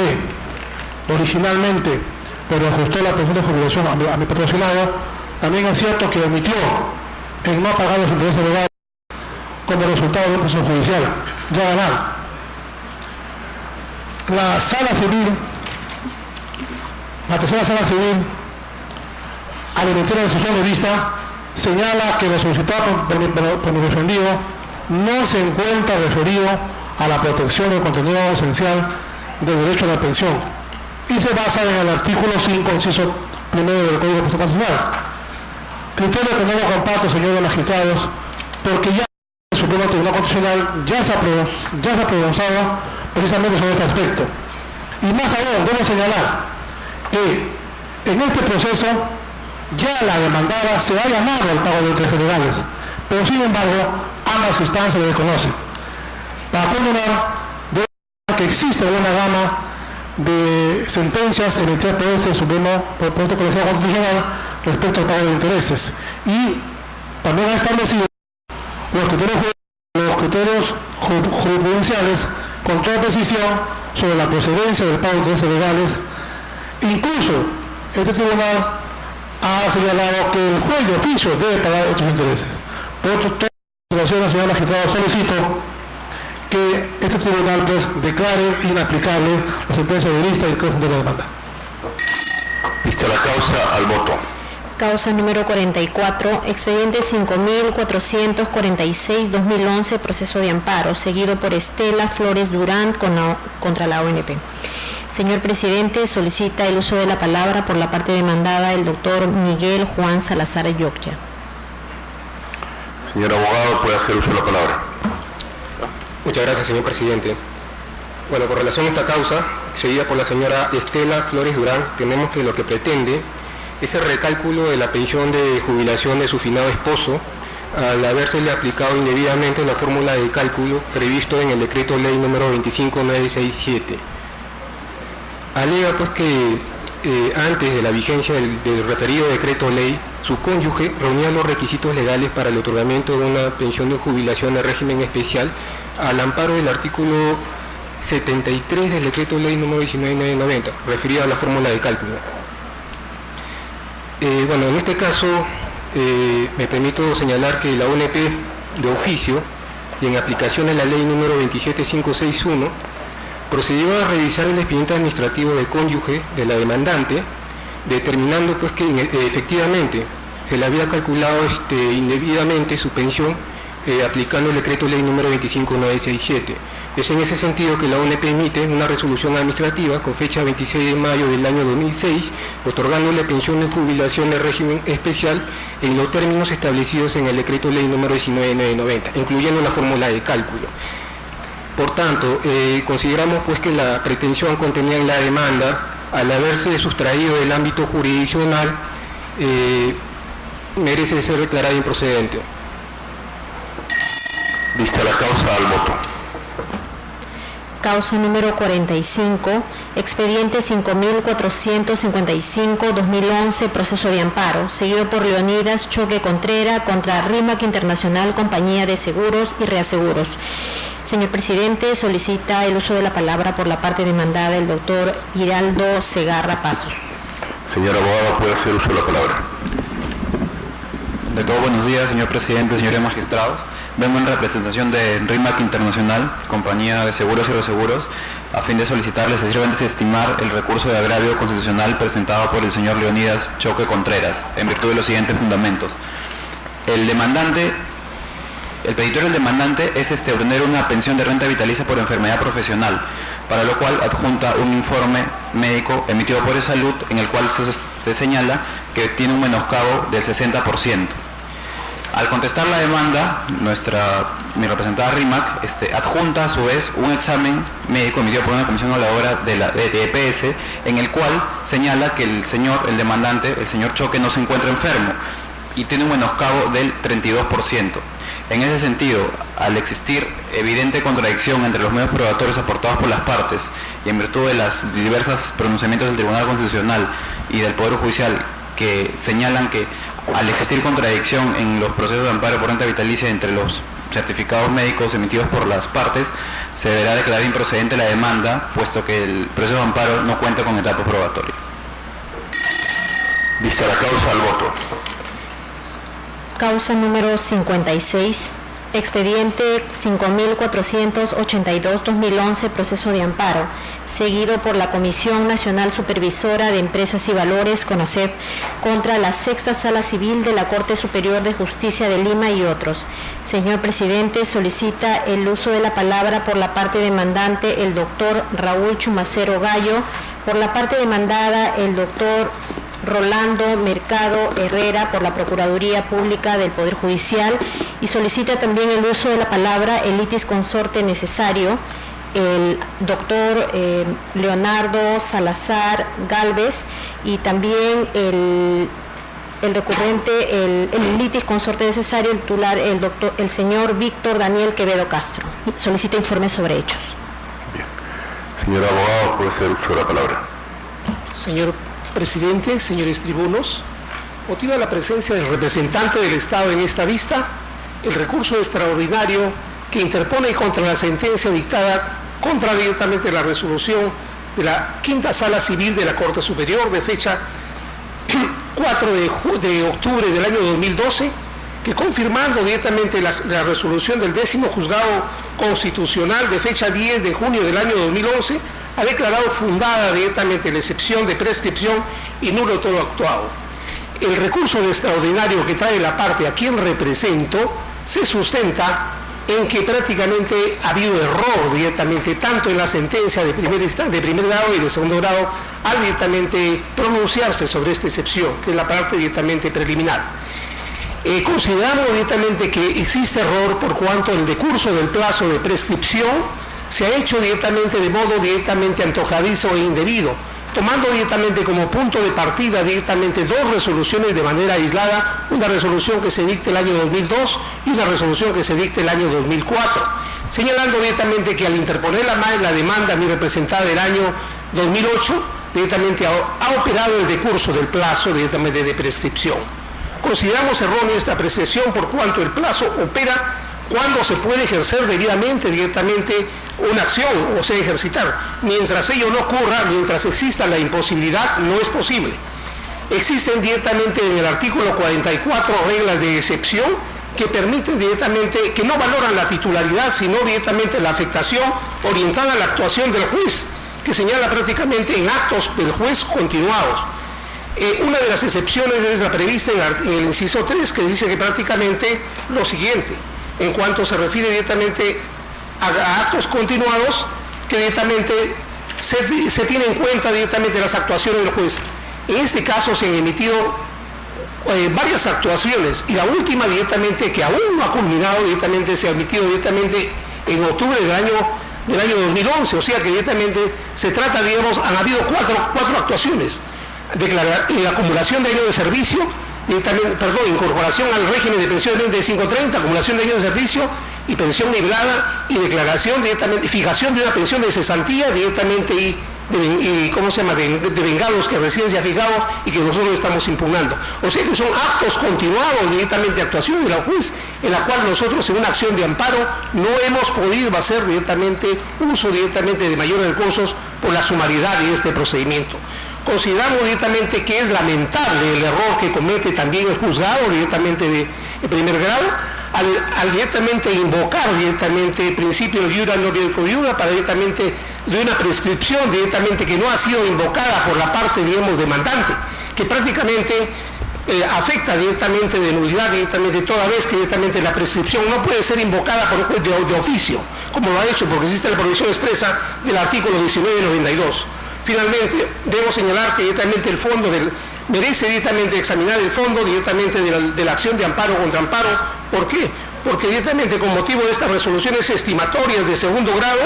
originalmente ajustó la pensión de jubilación a mi patrocinado, también es cierto que omitió en no pagar los intereses legales como resultado de un proceso judicial ya ganado. La Sala Civil, la tercera Sala Civil, al emitir la resolución de vista, señala que lo solicitado por mi defendido no se encuentra referido a la protección del contenido esencial del derecho a la pensión y se basa en el artículo 5, inciso primero del Código Procesal Constitucional. criterio que no lo comparto, señores magistrados, porque ya el Supremo Tribunal Constitucional ya se ha pronunciado precisamente sobre este aspecto. Y más aún, debo señalar que en este proceso ya la demandada se ha llamado al pago de intereses legales, pero sin embargo ambas instancias lo desconocen. Para culminar, debo señalar que existe una gama de sentencias emitidas por este Supremo, por este Colegio Constitucional respecto al pago de intereses, y también ha establecido los criterios jurisprudenciales con toda precisión sobre la procedencia del pago de intereses legales. Incluso este tribunal ha señalado que el juez de oficio debe pagar estos intereses. Por otra situación, señor magistrado, solicito que este tribunal pues declare inaplicable la sentencia de lista y el causa de la demanda. Vista la causa, al voto. Causa número 44, expediente 5446-2011, proceso de amparo, seguido por Estela Flores Durán contra la ONP. Señor presidente, solicita el uso de la palabra por la parte demandada el doctor Miguel Juan Salazar Yocya. Señor abogado, puede hacer uso de la palabra. Muchas gracias, señor presidente. Bueno, con relación a esta causa, seguida por la señora Estela Flores Durán, tenemos que lo que pretende es el recálculo de la pensión de jubilación de su finado esposo al habérsele aplicado indebidamente la fórmula de cálculo previsto en el decreto ley número 25967. Alega pues que antes de la vigencia del referido decreto ley, su cónyuge reunía los requisitos legales para el otorgamiento de una pensión de jubilación de régimen especial al amparo del artículo 73 del decreto ley número 19990, referido a la fórmula de cálculo. Bueno, en este caso me permito señalar que la ONP de oficio y en aplicación de la ley número 27561 procedió a revisar el expediente administrativo del cónyuge de la demandante, determinando pues que efectivamente se le había calculado indebidamente su pensión aplicando el decreto ley número 25967. Es en ese sentido que la ONP emite una resolución administrativa con fecha 26 de mayo del año 2006, otorgándole pensión de jubilación de régimen especial en los términos establecidos en el decreto ley número 19990, incluyendo la fórmula de cálculo. Por tanto, consideramos pues que la pretensión contenida en la demanda, al haberse sustraído del ámbito jurisdiccional, merece ser declarada improcedente. Vista la causa, al voto. Causa número 45, expediente 5455-2011, proceso de amparo, seguido por Leonidas Choque Contrera contra RIMAC Internacional, Compañía de Seguros y Reaseguros. Señor presidente, solicita el uso de la palabra por la parte demandada el doctor Hiraldo Segarra Pasos. Señor abogado, puede hacer uso de la palabra. De todo, buenos días, señor presidente, señores magistrados. Vengo en representación de RIMAC Internacional, Compañía de Seguros y Reaseguros, a fin de solicitarles sencillamente desestimar el recurso de agravio constitucional presentado por el señor Leonidas Choque Contreras, en virtud de los siguientes fundamentos. El petitorio del demandante es obtener una pensión de renta vitalicia por enfermedad profesional, para lo cual adjunta un informe médico emitido por Salud en el cual se señala que tiene un menoscabo del 60%. Al contestar la demanda, mi representada RIMAC adjunta a su vez un examen médico emitido por una comisión evaluadora de EPS, en el cual señala que el demandante, el señor Choque, no se encuentra enfermo y tiene un menoscabo del 32%. En ese sentido, al existir evidente contradicción entre los medios probatorios aportados por las partes y en virtud de los diversos pronunciamientos del Tribunal Constitucional y del Poder Judicial que señalan que al existir contradicción en los procesos de amparo por renta vitalicia entre los certificados médicos emitidos por las partes, se deberá declarar improcedente la demanda, puesto que el proceso de amparo no cuenta con etapa probatoria. Vista la causa, al voto. Causa número 56, expediente 5482-2011, proceso de amparo, seguido por la Comisión Nacional Supervisora de Empresas y Valores, CONACEP, contra la Sexta Sala Civil de la Corte Superior de Justicia de Lima y otros. Señor presidente, solicita el uso de la palabra por la parte demandante el doctor Raúl Chumacero Gallo, por la parte demandada el doctor Rolando Mercado Herrera por la Procuraduría Pública del Poder Judicial, y solicita también el uso de la palabra el litis consorte necesario, el doctor Leonardo Salazar Galvez, y también el recurrente, el litis consorte necesario, el titular, el señor Víctor Daniel Quevedo Castro. Solicita informes sobre hechos. Bien. Señor abogado, puede ser uso de la palabra. Señor presidente, señores tribunos, motiva la presencia del representante del Estado en esta vista el recurso extraordinario que interpone contra la sentencia dictada contra directamente la resolución de la Quinta Sala Civil de la Corte Superior de fecha 4 de octubre del año 2012, que confirmando directamente la resolución del 10º Juzgado Constitucional de fecha 10 de junio del año 2011, ha declarado fundada directamente la excepción de prescripción y nulo todo actuado. El recurso extraordinario que trae la parte a quien represento se sustenta en que prácticamente ha habido error directamente tanto en la sentencia de primer grado y de segundo grado al directamente pronunciarse sobre esta excepción, que es la parte directamente preliminar. Consideramos directamente que existe error por cuanto el decurso del plazo de prescripción se ha hecho directamente de modo directamente antojadizo e indebido, tomando directamente como punto de partida directamente dos resoluciones de manera aislada, una resolución que se dicta el año 2002 y una resolución que se dicta el año 2004, señalando directamente que al interponer la demanda mi representada del año 2008, directamente ha operado el decurso del plazo directamente de prescripción. Consideramos errónea esta apreciación por cuanto el plazo opera cuando se puede ejercer debidamente directamente una acción, o sea, ejercitar. Mientras ello no ocurra, mientras exista la imposibilidad, no es posible. Existen directamente en el artículo 44 reglas de excepción que permiten directamente, que no valoran la titularidad, sino directamente la afectación orientada a la actuación del juez, que señala prácticamente en actos del juez continuados. Una de las excepciones es la prevista en el inciso 3, que dice que prácticamente lo siguiente, en cuanto se refiere directamente a actos continuados, que directamente se tiene en cuenta directamente las actuaciones del juez. En este caso se han emitido varias actuaciones, y la última directamente, que aún no ha culminado, directamente se ha emitido directamente en octubre del año 2011, o sea que directamente se trata, digamos, han habido cuatro actuaciones: acumulación de años de servicio, incorporación al régimen de pensiones de 530, acumulación de años de servicio y pensión nivelada, y declaración directamente, fijación de una pensión de cesantía directamente de vengados que recién se ha fijado y que nosotros estamos impugnando. O sea que son actos continuados directamente, actuaciones de la juez, en la cual nosotros en una acción de amparo no hemos podido hacer directamente uso directamente de mayores recursos por la sumariedad de este procedimiento. Consideramos directamente que es lamentable el error que comete también el juzgado directamente de primer grado al directamente invocar directamente el principio de iura no iura para directamente de una prescripción directamente que no ha sido invocada por la parte, digamos, demandante, que prácticamente afecta directamente de nulidad directamente toda vez que directamente la prescripción no puede ser invocada por un juez de oficio, como lo ha hecho porque existe la prohibición expresa del artículo 1992. Finalmente, debo señalar que directamente el fondo merece directamente examinar el fondo directamente de la acción de amparo contra amparo. ¿Por qué? Porque directamente con motivo de estas resoluciones estimatorias de segundo grado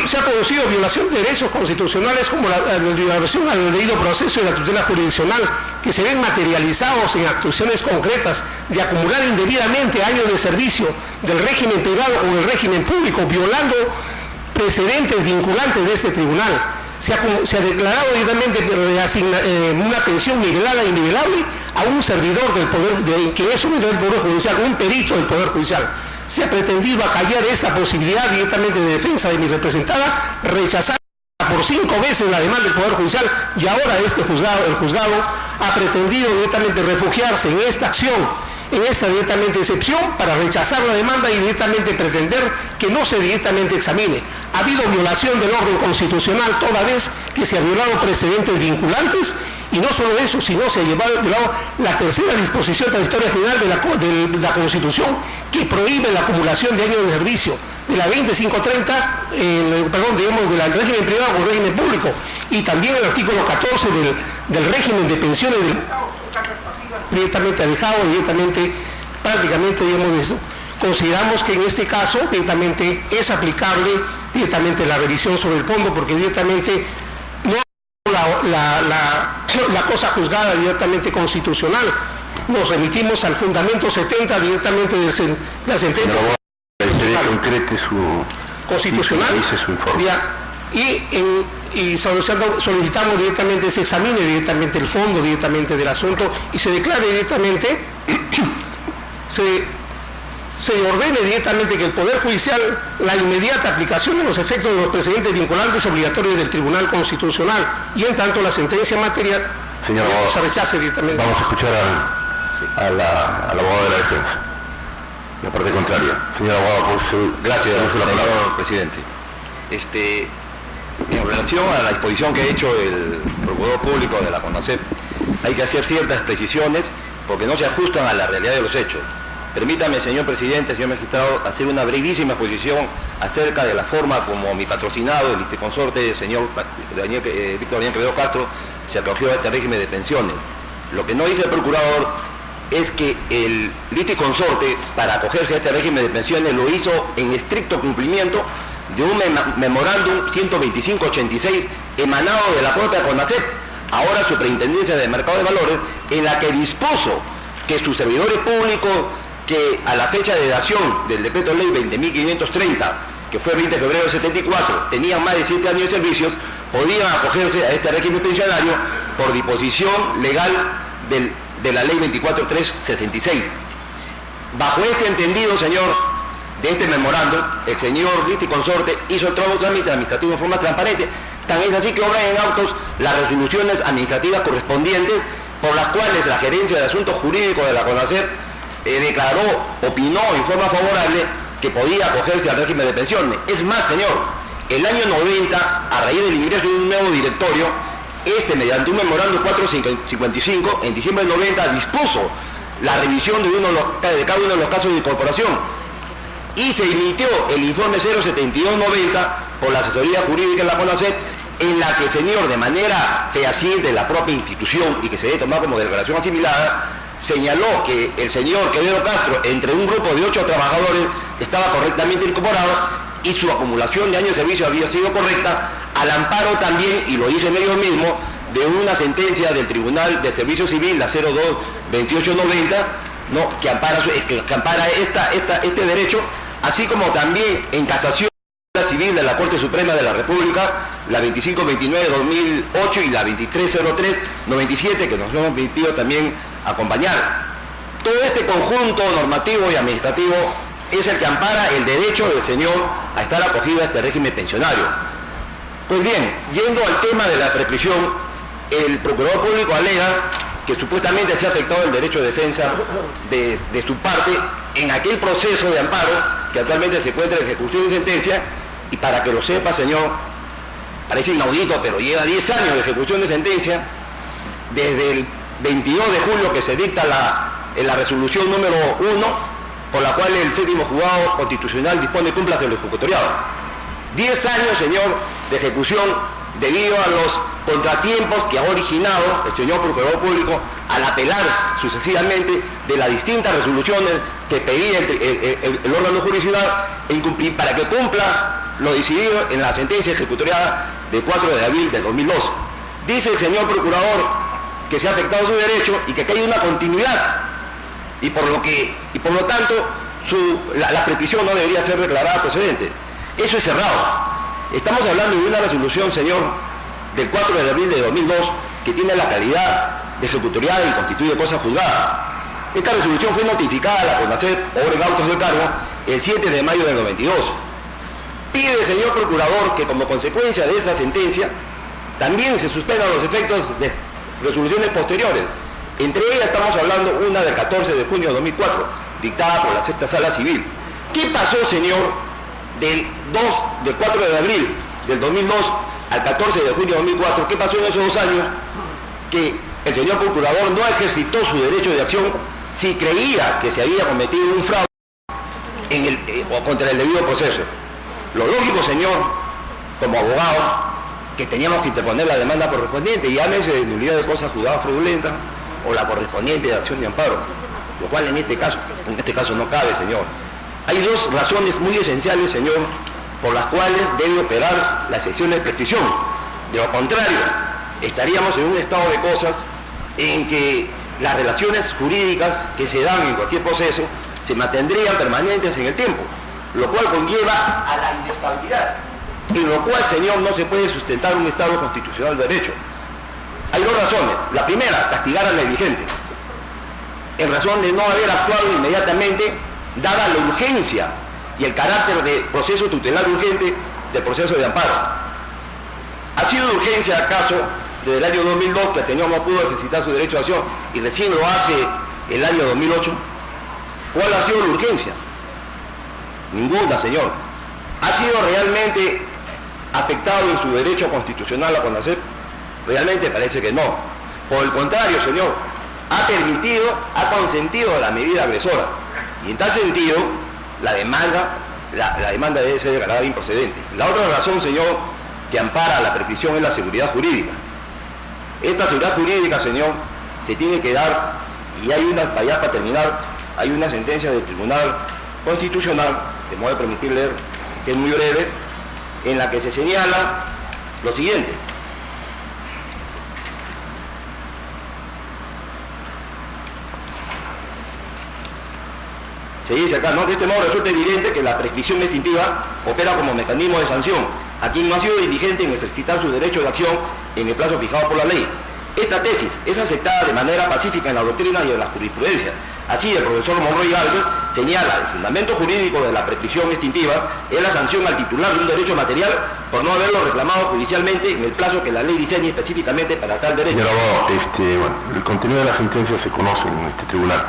se ha producido violación de derechos constitucionales como la violación al debido proceso y la tutela jurisdiccional, que se ven materializados en actuaciones concretas de acumular indebidamente años de servicio del régimen privado con el régimen público, violando precedentes vinculantes de este tribunal. Se ha declarado directamente una pensión nivelada e innivelable a un servidor del Poder, que es un del Poder Judicial, un perito del Poder Judicial. Se ha pretendido acallar esta posibilidad directamente de defensa de mi representada, rechazando por 5 veces la demanda del Poder Judicial, y ahora el juzgado ha pretendido directamente refugiarse en esta acción, en esta directamente excepción, para rechazar la demanda y directamente pretender que no se directamente examine. Ha habido violación del orden constitucional toda vez que se han violado precedentes vinculantes, y no solo eso, sino se ha violado la tercera disposición transitoria general de la Constitución, que prohíbe la acumulación de años de servicio de la 2530, digamos, del régimen privado con el régimen público, y también el artículo 14 del régimen de pensiones del directamente alejado, directamente, prácticamente, digamos, eso. Consideramos que en este caso directamente es aplicable directamente la revisión sobre el fondo, porque directamente no la cosa juzgada directamente constitucional. Nos remitimos al fundamento 70 directamente de la sentencia constitucional, y solicitamos directamente se examine directamente el fondo directamente del asunto y se declare directamente se ordene directamente que el Poder Judicial la inmediata aplicación de los efectos de los precedentes vinculantes obligatorios del Tribunal Constitucional, y en tanto la sentencia material se rechace directamente. Vamos a escuchar al abogado de la defensa, la parte contraria. Señor abogado, gracias, señor presidente. En relación a la exposición que ha hecho el Procurador Público de la CONACEP, hay que hacer ciertas precisiones porque no se ajustan a la realidad de los hechos. Permítame, señor presidente, señor magistrado, hacer una brevísima exposición acerca de la forma como mi patrocinado, el litisconsorte, el señor Víctor Daniel Quevedo Castro, se acogió a este régimen de pensiones. Lo que no dice el procurador es que el litisconsorte, para acogerse a este régimen de pensiones, lo hizo en estricto cumplimiento de un memorándum 12586 emanado de la propia CONACEP, ahora Superintendencia de Mercado de Valores, en la que dispuso que sus servidores públicos, que a la fecha de dación del decreto ley 20.530, que fue el 20 de febrero del 74, tenían más de 7 años de servicios, podían acogerse a este régimen pensionario por disposición legal de la ley 24.366. Bajo este entendido, señor, de este memorando, el señor litisconsorte hizo el trámite administrativo en forma transparente. Tan es así que obran en autos las resoluciones administrativas correspondientes por las cuales la Gerencia de Asuntos Jurídicos de la CONACEP opinó en forma favorable que podía acogerse al régimen de pensiones. Es más, señor, el año 90, a raíz del ingreso de un nuevo directorio, mediante un memorando 455, en diciembre del 90, dispuso la revisión de cada uno de los casos de incorporación y se emitió el informe 07290 por la asesoría jurídica de la CONACEP, en la que, señor, de manera fehaciente de la propia institución y que se debe tomar como declaración asimilada, señaló que el señor Quevedo Castro, entre un grupo de 8 trabajadores, estaba correctamente incorporado y su acumulación de años de servicio había sido correcta, al amparo también, y lo dicen ellos mismos, de una sentencia del Tribunal de Servicio Civil, la 02-2890, ¿no?, que ampara este derecho, así como también en casación civil de la Corte Suprema de la República, la 2529-2008 y la 2303-97, que nos lo hemos permitido también acompañar. Todo este conjunto normativo y administrativo es el que ampara el derecho del señor a estar acogido a este régimen pensionario. Pues bien, yendo al tema de la prescripción, el Procurador Público alega que supuestamente se ha afectado el derecho de defensa de su parte en aquel proceso de amparo que actualmente se encuentra en ejecución de sentencia, y para que lo sepa, señor, parece inaudito, pero lleva 10 años de ejecución de sentencia, desde el 22 de julio que se dicta la resolución número 1, por la cual el séptimo juzgado constitucional dispone cumpla el ejecutoriado. 10 años, señor, de ejecución debido a los contratiempos que ha originado el señor Procurador Público al apelar sucesivamente de las distintas resoluciones que pedía el órgano jurisdiccional para que cumpla lo decidido en la sentencia ejecutoriada de 4 de abril del 2002. Dice el señor Procurador que se ha afectado su derecho y que hay una continuidad, y por lo tanto la prescripción no debería ser declarada procedente. Eso es cerrado. Estamos hablando de una resolución, señor, del 4 de abril de 2002, que tiene la calidad de ejecutoriada y constituye cosa juzgada. Esta resolución fue notificada a la CONACEP, obra en autos de cargo, el 7 de mayo del 92. Pide el señor Procurador que, como consecuencia de esa sentencia, también se suspendan los efectos de resoluciones posteriores. Entre ellas estamos hablando una del 14 de junio de 2004, dictada por la Sexta Sala Civil. ¿Qué pasó, señor, del 4 de abril del 2002 al 14 de junio de 2004? ¿Qué pasó en esos 2 años? Que el señor Procurador no ejercitó su derecho de acción si creía que se había cometido un fraude contra el debido proceso. Lo lógico, señor, como abogado, que teníamos que interponer la demanda correspondiente, llámese de nulidad de cosas juzgadas fraudulentas o la correspondiente de acción de amparo, lo cual en este caso no cabe, señor. Hay dos razones muy esenciales, señor, por las cuales debe operar la sección de prescripción. De lo contrario, estaríamos en un estado de cosas en que las relaciones jurídicas que se dan en cualquier proceso se mantendrían permanentes en el tiempo, lo cual conlleva a la inestabilidad, en lo cual, señor, no se puede sustentar un Estado constitucional de derecho. Hay dos razones. La primera, castigar al negligente, en razón de no haber actuado inmediatamente, dada la urgencia y el carácter de proceso tutelar urgente del proceso de amparo. ¿Ha sido de urgencia acaso desde el año 2002 que el señor no pudo ejercitar su derecho de acción y recién lo hace el año 2008? ¿Cuál ha sido la urgencia? Ninguna, señor. ¿Ha sido realmente afectado en su derecho constitucional a conocer? Realmente parece que no. Por el contrario, señor, ha consentido la medida agresora. Y en tal sentido, la demanda debe ser declarada improcedente. La otra razón, señor, que ampara la prescripción es la seguridad jurídica. Esta seguridad jurídica, señor, se tiene que dar, y para terminar, hay una sentencia del Tribunal Constitucional, que me voy a permitir leer, que es muy breve, en la que se señala lo siguiente. Se dice acá, ¿no? De este modo resulta evidente que la prescripción extintiva opera como mecanismo de sanción a quien no ha sido diligente en ejercitar su derecho de acción en el plazo fijado por la ley. Esta tesis es aceptada de manera pacífica en la doctrina y en la jurisprudencia. Así, el profesor Monroy Alves señala el fundamento jurídico de la prescripción extintiva es la sanción al titular de un derecho material por no haberlo reclamado judicialmente en el plazo que la ley diseñe específicamente para tal derecho. Señor abogado, el contenido de la sentencia se conoce en este tribunal.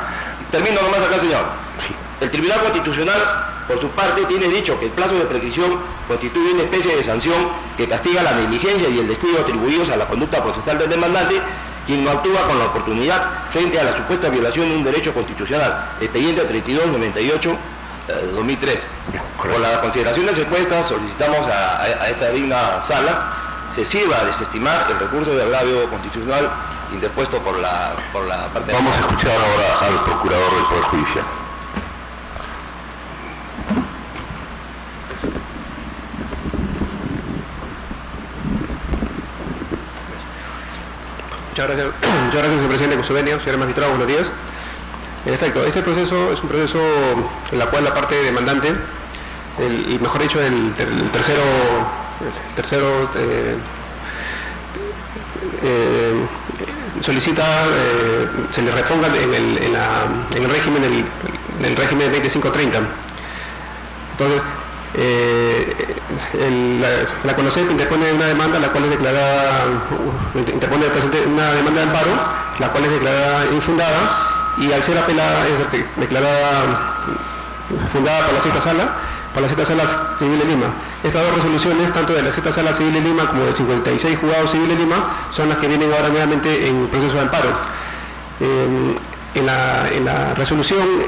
Termino nomás acá, señor. Sí. El Tribunal Constitucional, por su parte, tiene dicho que el plazo de prescripción constituye una especie de sanción que castiga la negligencia y el descuido atribuidos a la conducta procesal del demandante, quien no actúa con la oportunidad frente a la supuesta violación de un derecho constitucional. Expediente 3298-2003. Por las consideraciones expuestas, solicitamos a esta digna sala se sirva a desestimar el recurso de agravio constitucional interpuesto por la parte. Vamos a escuchar ahora al procurador del Poder Judicial. Muchas gracias, señor presidente Consubenio, señores magistrados, buenos días. En efecto, este proceso es un proceso en la cual la parte demandante, y mejor dicho, el tercero solicita se le reponga en el régimen del régimen 2530. Entonces, la CONACEP interpone una demanda, la cual es declarada, una demanda de amparo, la cual es declarada infundada, y al ser apelada es declarada fundada por la sexta sala civil de Lima. Estas dos resoluciones, tanto de la sexta sala civil de Lima como del 56 juzgado civil de Lima, son las que vienen ahora nuevamente en proceso de amparo. En la resolución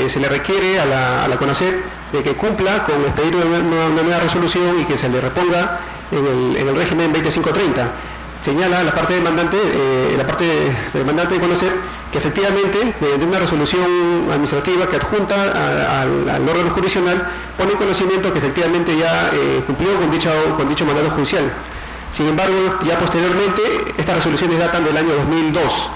se le requiere a la CONACEP de que cumpla con el pedido de una nueva resolución y que se le reponga en el régimen 2530. Señala la parte demandante de CONACEP que efectivamente, mediante una resolución administrativa que adjunta al órgano jurisdiccional, pone en conocimiento que efectivamente ya cumplió con dicho mandato judicial. Sin embargo, ya posteriormente, estas resoluciones datan del año 2002.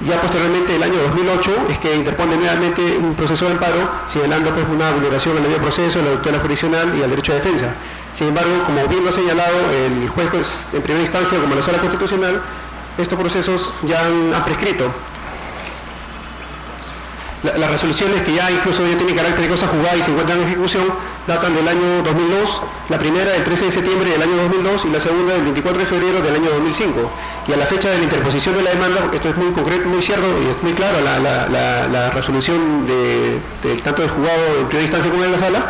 Ya posteriormente, el año 2008, es que interpone nuevamente un proceso de amparo, señalando pues una vulneración al debido proceso, a la tutela jurisdiccional y al derecho de defensa. Sin embargo, como bien lo ha señalado el juez pues, en primera instancia como la Sala Constitucional, estos procesos ya han prescrito. Las resoluciones que ya incluso ya tienen carácter de cosa juzgada y se encuentran en ejecución datan del año 2002, la primera del 13 de septiembre del año 2002 y la segunda del 24 de febrero del año 2005. Y a la fecha de la interposición de la demanda, esto es muy concreto, muy cierto y es muy claro, la resolución tanto del juzgado en primera instancia como en la sala,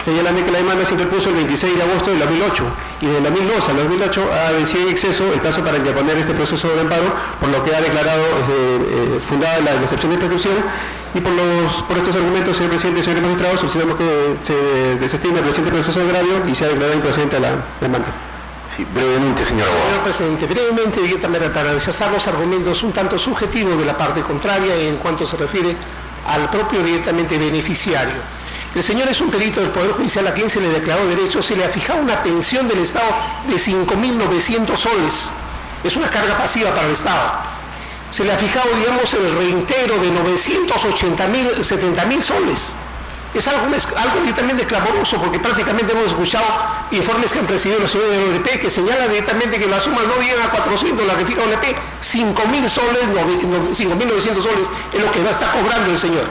señalan que la demanda se interpuso el 26 de agosto del 2008 y desde el 2002 al 2008 ha vencido en exceso el plazo para interponer este proceso de amparo, por lo que ha declarado fundada la excepción de prescripción. Y por estos argumentos, señor presidente y señores magistrados, solicitamos que se desestime el presente proceso de agravio y sea declarado improcedente a la demanda. Sí, brevemente, señor abogado. Señor presidente, brevemente, también para rechazar los argumentos un tanto subjetivos de la parte contraria en cuanto se refiere al propio directamente beneficiario. El señor es un perito del Poder Judicial a quien se le declaró derecho, se le ha fijado una pensión del Estado de 5.900 soles. Es una carga pasiva para el Estado. Se le ha fijado, digamos, el reintero de 970.000 soles. Es algo directamente clamoroso, porque prácticamente hemos escuchado informes que han presidido los señores del ONP que señalan directamente que las sumas no llegan a 400, la que fija ONP, 5.000 soles, 5.900 soles es lo que va a estar cobrando el señor.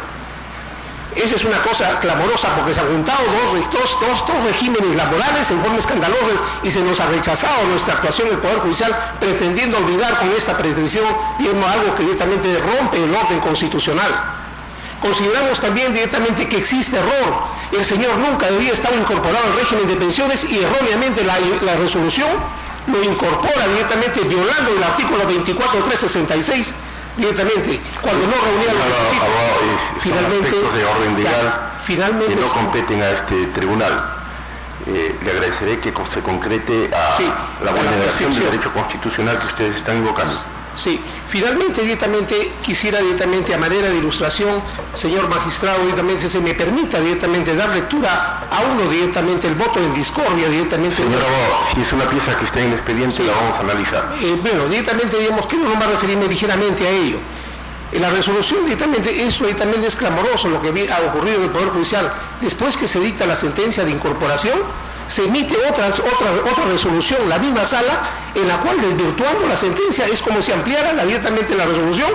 Esa es una cosa clamorosa, porque se han juntado dos regímenes laborales en forma escandalosa y se nos ha rechazado nuestra actuación en el Poder Judicial pretendiendo olvidar con esta pretensión, digamos, algo que directamente rompe el orden constitucional. Consideramos también directamente que existe error. El señor nunca debía estar incorporado al régimen de pensiones y erróneamente la resolución lo incorpora directamente violando el artículo 24.366 directamente, cuando no reunía los requisitos. Finalmente, aspectos de orden legal finalmente que no competen a este tribunal. Le agradeceré que se concrete a la vulneración del derecho constitucional que ustedes están invocando. Sí, finalmente directamente quisiera directamente a manera de ilustración, señor magistrado, directamente se me permita directamente dar lectura a uno directamente el voto en discordia directamente. Señor abogado, si es una pieza que está en el expediente, la vamos a analizar. Bueno, directamente digamos que no va a referirme ligeramente a ello. En la resolución directamente, esto directamente es clamoroso lo que ha ocurrido en el Poder Judicial. Después que se dicta la sentencia de incorporación, se emite otra resolución, la misma sala, en la cual desvirtuando la sentencia es como si ampliara directamente la resolución,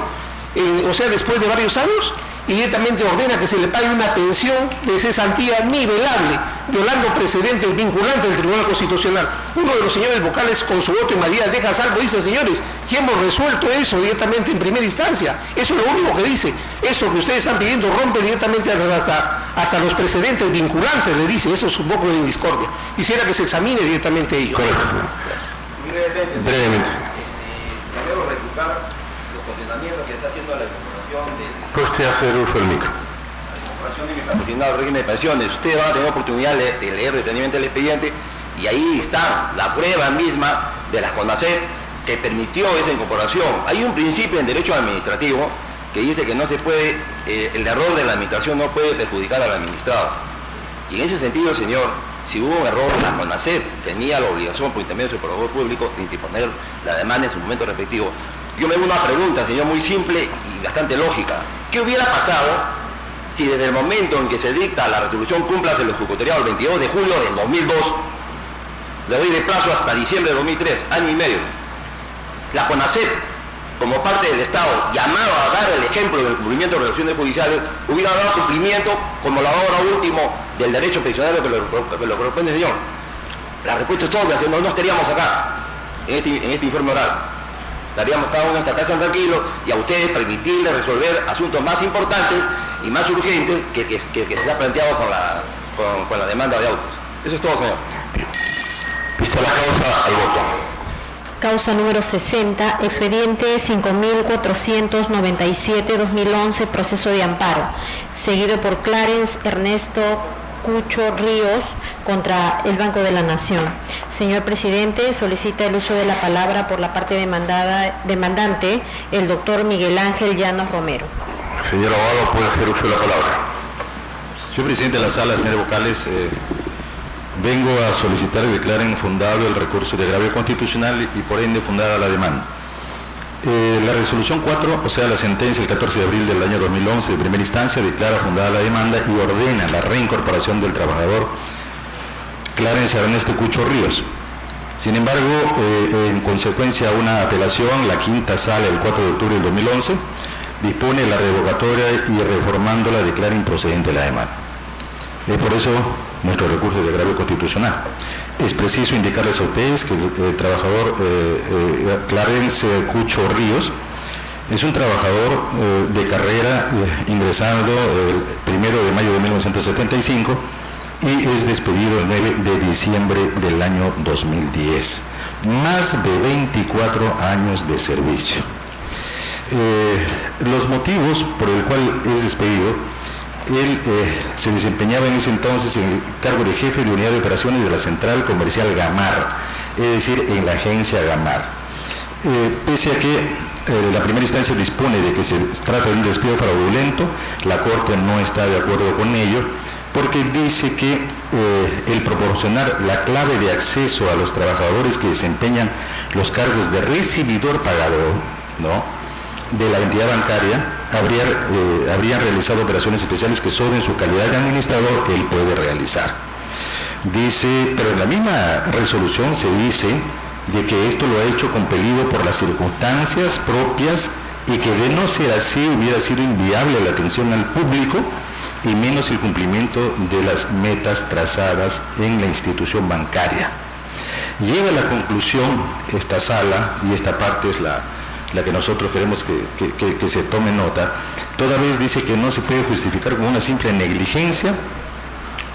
o sea, después de varios años, y directamente ordena que se le pague una pensión de cesantía nivelable, violando precedentes vinculantes del Tribunal Constitucional. Uno de los señores vocales con su voto en mayoría deja salvo, dice, señores, que hemos resuelto eso directamente en primera instancia. Eso es lo único que dice. Esto que ustedes están pidiendo rompe directamente hasta los precedentes vinculantes, le dice. Eso es un poco de discordia. Quisiera que se examine directamente ello. Correcto. Brevemente. Primero refutar los cuestionamientos que está haciendo la incorporación del... Puede usted hacer uso del micro. Patrocinado el régimen de pensiones. Ustedes van a tener oportunidad de leer detenidamente el expediente y ahí está la prueba misma de las CONACET que permitió esa incorporación. Hay un principio en derecho administrativo que dice que no se puede, el error de la administración no puede perjudicar al administrado. Y en ese sentido, señor, si hubo un error, la CONACET tenía la obligación por intermedio de su proveedor público de interponer la demanda en su momento respectivo. Yo me hago una pregunta, señor, muy simple y bastante lógica. ¿Qué hubiera pasado si desde el momento en que se dicta la resolución cúmplase el ejecutariado el 22 de julio del 2002, le doy de plazo hasta diciembre de 2003, año y medio, la CONACET, como parte del Estado, llamado a dar el ejemplo del cumplimiento de relaciones judiciales, hubiera dado cumplimiento como la obra último del derecho pensionario que lo corresponde, señor? La respuesta es obvia, no estaríamos acá, en este informe oral. Estaríamos cada uno en esta casa tranquilo y a ustedes permitirles resolver asuntos más importantes y más urgentes que se ha planteado con la demanda de autos. Eso es todo, señor. Vista la causa, al voto. Causa número 60, expediente 5497-2011, proceso de amparo, seguido por Clarence Ernesto Cucho Ríos contra el Banco de la Nación. Señor presidente, solicita el uso de la palabra por la parte demandante, el doctor Miguel Ángel Llanos Romero. Señor abogado, puede hacer uso de la palabra. Señor presidente de la sala, señores vocales, vengo a solicitar que declaren fundado el recurso de agravio constitucional y por ende fundada la demanda. La resolución 4, o sea la sentencia del 14 de abril del año 2011 de primera instancia, declara fundada la demanda y ordena la reincorporación del trabajador Clarence Ernesto Cucho Ríos. Sin embargo, en consecuencia a una apelación, la quinta sala el 4 de octubre del 2011 dispone la revocatoria y reformándola declara improcedente la demanda. Es por eso nuestro recurso de agravio constitucional. Es preciso indicarles a ustedes que el trabajador Clarence Cucho Ríos es un trabajador de carrera ingresando el 1 de mayo de 1975 y es despedido el 9 de diciembre del año 2010. Más de 24 años de servicio. Los motivos por el cual es despedido: él se desempeñaba en ese entonces en el cargo de jefe de unidad de operaciones de la central comercial Gamar es decir, en la agencia Gamar. Pese a que la primera instancia dispone de que se trata de un despido fraudulento, la Corte no está de acuerdo con ello, porque dice que el proporcionar la clave de acceso a los trabajadores que desempeñan los cargos de recibidor pagador, ¿no?, de la entidad bancaria, habrían realizado operaciones especiales que solo en su calidad de administrador él puede realizar. Dice, pero en la misma resolución se dice de que esto lo ha hecho compelido por las circunstancias propias y que de no ser así hubiera sido inviable la atención al público y menos el cumplimiento de las metas trazadas en la institución bancaria. Llega a la conclusión esta sala, y esta parte es la que nosotros queremos que se tome nota, toda vez dice que no se puede justificar como una simple negligencia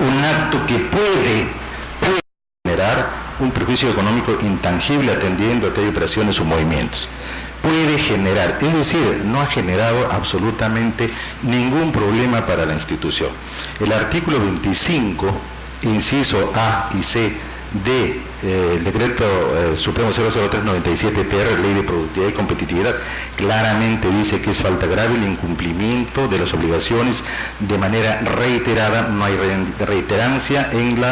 un acto que puede generar un perjuicio económico intangible atendiendo a que hay operaciones o movimientos. Puede generar, es decir, no ha generado absolutamente ningún problema para la institución. El artículo 25, inciso A y C del Decreto Supremo 003/97-TR, Ley de Productividad y Competitividad, claramente dice que es falta grave el incumplimiento de las obligaciones de manera reiterada, no hay reiterancia en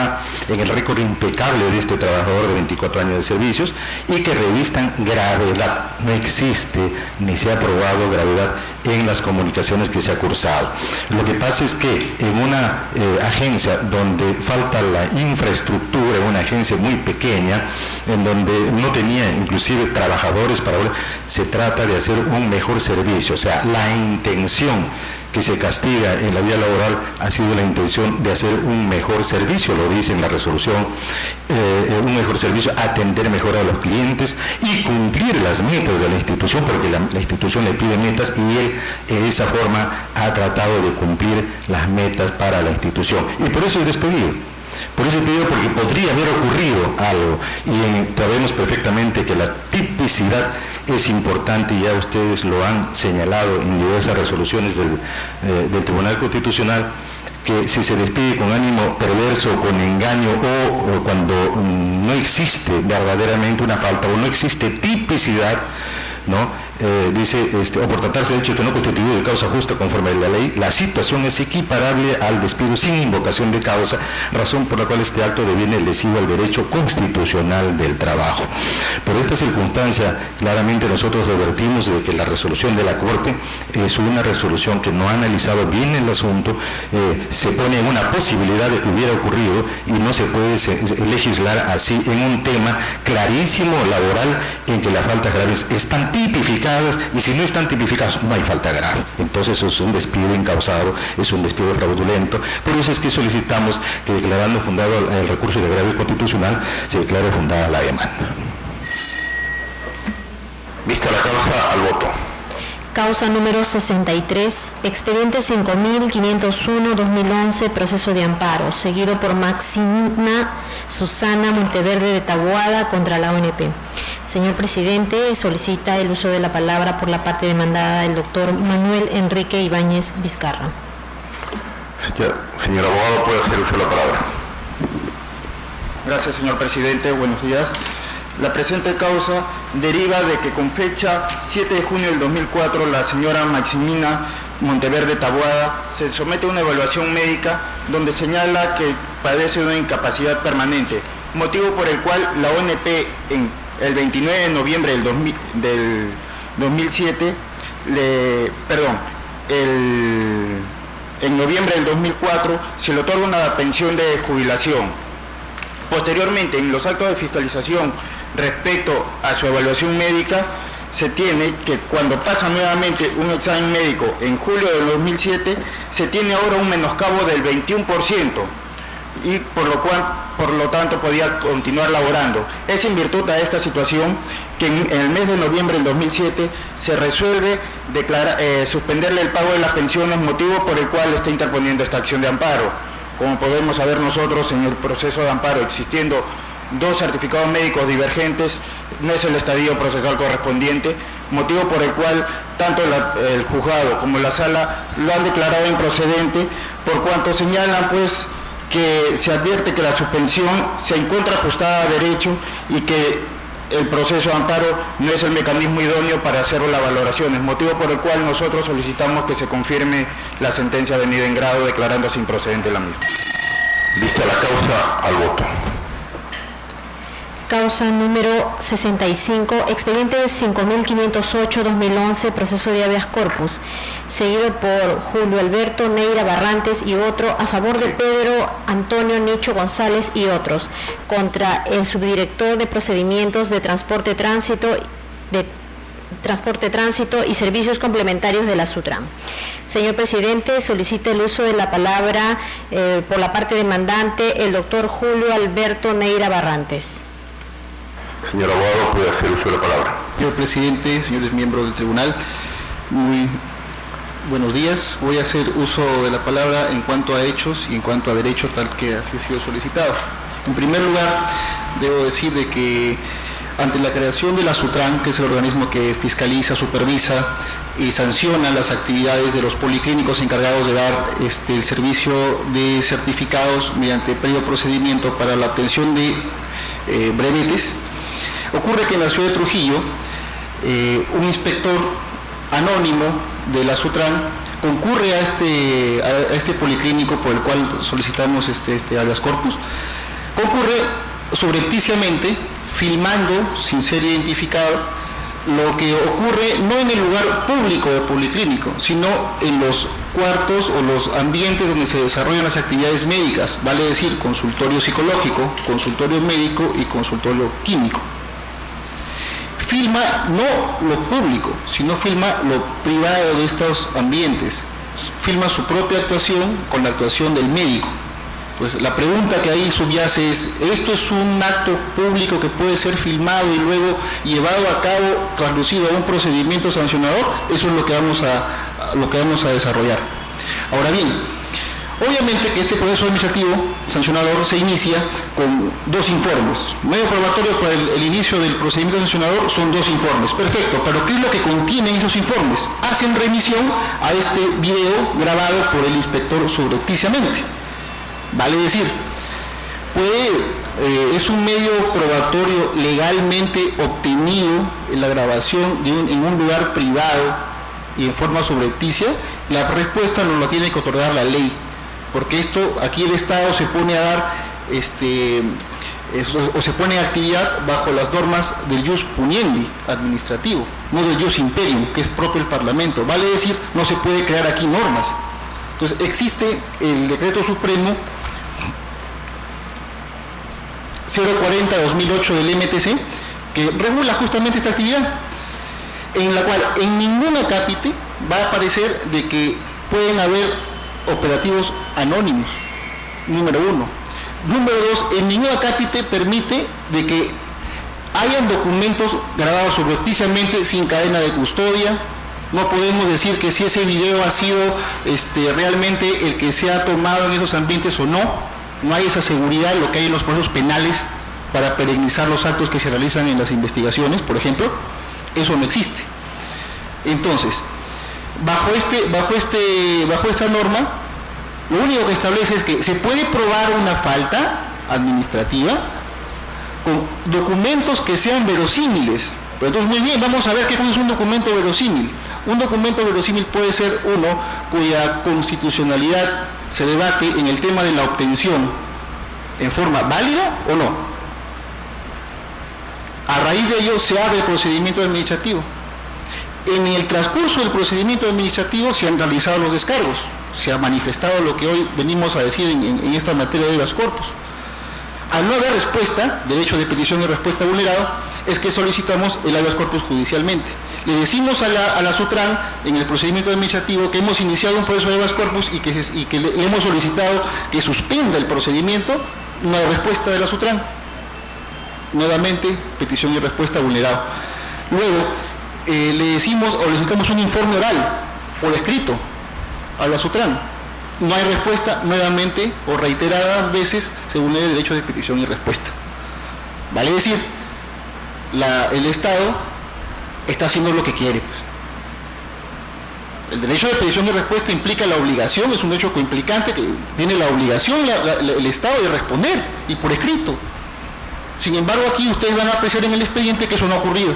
el récord impecable de este trabajador de 24 años de servicios, y que revistan gravedad. No existe ni se ha probado gravedad en las comunicaciones que se ha cursado. Lo que pasa es que en una agencia donde falta la infraestructura, en una agencia muy pequeña, en donde no tenía inclusive trabajadores para ahora, se trata de hacer un mejor servicio. O sea, la intención que se castiga en la vía laboral ha sido la intención de hacer un mejor servicio, lo dice en la resolución, un mejor servicio, atender mejor a los clientes y cumplir las metas de la institución, porque la institución le pide metas y él de esa forma ha tratado de cumplir las metas para la institución. Y por eso es despedido. Por eso pido, porque podría haber ocurrido algo, y sabemos perfectamente que la tipicidad es importante, y ya ustedes lo han señalado en diversas resoluciones del Tribunal Constitucional, que si se despide con ánimo perverso, con engaño, o cuando no existe verdaderamente una falta o no existe tipicidad, ¿no? Dice, o por tratarse de hecho que no constituido de causa justa conforme a la ley, la situación es equiparable al despido sin invocación de causa, razón por la cual este acto deviene lesivo al derecho constitucional del trabajo. Por esta circunstancia, claramente nosotros advertimos de que la resolución de la Corte es una resolución que no ha analizado bien el asunto, se pone en una posibilidad de que hubiera ocurrido, y no se puede legislar así en un tema clarísimo laboral en que las faltas graves están tipificadas, y si no están tipificadas no hay falta grave. Entonces es un despido incausado, es un despido fraudulento. Por eso es que solicitamos que, declarando fundado el recurso de agravio constitucional, se declare fundada la demanda. Vista la causa, al voto. Causa número 63, expediente 5.501-2011, proceso de amparo, seguido por Maximina Susana Monteverde de Taboada contra la ONP. Señor presidente, solicita el uso de la palabra por la parte demandada del doctor Manuel Enrique Ibáñez Vizcarra. Señor abogado, puede hacer uso de la palabra. Gracias, señor presidente. Buenos días. La presente causa deriva de que con fecha 7 de junio del 2004 la señora Maximina Monteverde Taboada se somete a una evaluación médica donde señala que padece una incapacidad permanente, motivo por el cual la ONP en el 29 de noviembre del 2007, en noviembre del 2004 se le otorga una pensión de jubilación. Posteriormente, en los actos de fiscalización respecto a su evaluación médica, se tiene que cuando pasa nuevamente un examen médico en julio del 2007, se tiene ahora un menoscabo del 21%, y por lo tanto podía continuar laborando. Es en virtud de esta situación que en el mes de noviembre del 2007 se resuelve suspenderle el pago de las pensiones, motivo por el cual está interponiendo esta acción de amparo. Como podemos saber nosotros, en el proceso de amparo, existiendo dos certificados médicos divergentes, no es el estadio procesal correspondiente, motivo por el cual tanto el juzgado como la sala lo han declarado improcedente, por cuanto señalan pues que se advierte que la suspensión se encuentra ajustada a derecho y que el proceso de amparo no es el mecanismo idóneo para hacer las valoraciones, motivo por el cual nosotros solicitamos que se confirme la sentencia venida en grado declarándose improcedente la misma. Vista la causa, al voto. Causa número 65, expediente 5508-2011, proceso de habeas corpus, seguido por Julio Alberto Neira Barrantes y otro, a favor de Pedro Antonio Nicho González y otros, contra el subdirector de procedimientos de transporte, tránsito y servicios complementarios de la SUTRAN. Señor presidente, solicita el uso de la palabra por la parte demandante el doctor Julio Alberto Neira Barrantes. Señor abogado, puede hacer uso de la palabra. Señor presidente, señores miembros del tribunal, muy buenos días. Voy a hacer uso de la palabra en cuanto a hechos y en cuanto a derecho, tal que así ha sido solicitado. En primer lugar, debo decir de que ante la creación de la SUTRAN, que es el organismo que fiscaliza, supervisa y sanciona las actividades de los policlínicos encargados de dar el servicio de certificados mediante previo procedimiento para la obtención de brevetes, ocurre que en la ciudad de Trujillo, un inspector anónimo de la SUTRAN concurre a este policlínico por el cual solicitamos este habeas corpus, concurre subrepticiamente, filmando sin ser identificado lo que ocurre no en el lugar público del policlínico, sino en los cuartos o los ambientes donde se desarrollan las actividades médicas, vale decir consultorio psicológico, consultorio médico y consultorio químico. Filma no lo público, sino filma lo privado de estos ambientes, filma su propia actuación con la actuación del médico. Pues la pregunta que ahí subyace es, ¿esto es un acto público que puede ser filmado y luego llevado a cabo, traducido a un procedimiento sancionador? Eso es lo que vamos a desarrollar. Ahora bien, obviamente que este proceso administrativo sancionador se inicia con dos informes. Medio probatorio para el inicio del procedimiento sancionador son dos informes. Perfecto, pero ¿qué es lo que contienen esos informes? Hacen remisión a este video grabado por el inspector subrepticiamente. Vale decir, es un medio probatorio legalmente obtenido en la grabación en un lugar privado y en forma subrepticia. La respuesta nos la tiene que otorgar la ley, porque esto aquí el Estado se pone a dar o se pone en actividad bajo las normas del jus puniendi administrativo, no del jus imperium, que es propio del Parlamento. Vale decir, no se puede crear aquí normas. Entonces existe el decreto supremo 040-2008 del MTC, que regula justamente esta actividad, en la cual en ningún acápite va a aparecer de que pueden haber operativos anónimos, número uno. Número dos, en ningún acápite permite de que hayan documentos grabados subrepticiamente sin cadena de custodia. No podemos decir que si ese video ha sido realmente el que se ha tomado en esos ambientes o no. No hay esa seguridad, lo que hay en los procesos penales para perennizar los actos que se realizan en las investigaciones, por ejemplo, eso no existe. Entonces, bajo esta norma, lo único que establece es que se puede probar una falta administrativa con documentos que sean verosímiles. Pero entonces, muy bien, vamos a ver qué es un documento verosímil. Un documento verosímil puede ser uno cuya constitucionalidad se debate en el tema de la obtención en forma válida o no. A raíz de ello se abre el procedimiento administrativo. En el transcurso del procedimiento administrativo se han realizado los descargos, se ha manifestado lo que hoy venimos a decir en esta materia de habeas corpus. Al no haber respuesta, derecho de petición y respuesta vulnerado, es que solicitamos el habeas corpus judicialmente. Le decimos a la SUTRAN en el procedimiento administrativo que hemos iniciado un proceso de habeas corpus y que le hemos solicitado que suspenda el procedimiento. No hay respuesta de la SUTRAN. Nuevamente, petición y respuesta vulnerado. Luego, le decimos o le solicitamos un informe oral por escrito a la SUTRAN. No hay respuesta, nuevamente o reiteradas veces se vulnera el derecho de petición y respuesta. Vale decir, el Estado está haciendo lo que quiere. Pues. El derecho de petición y respuesta implica la obligación, es un hecho coimplicante que tiene la obligación el Estado de responder, y por escrito. Sin embargo, aquí ustedes van a apreciar en el expediente que eso no ha ocurrido.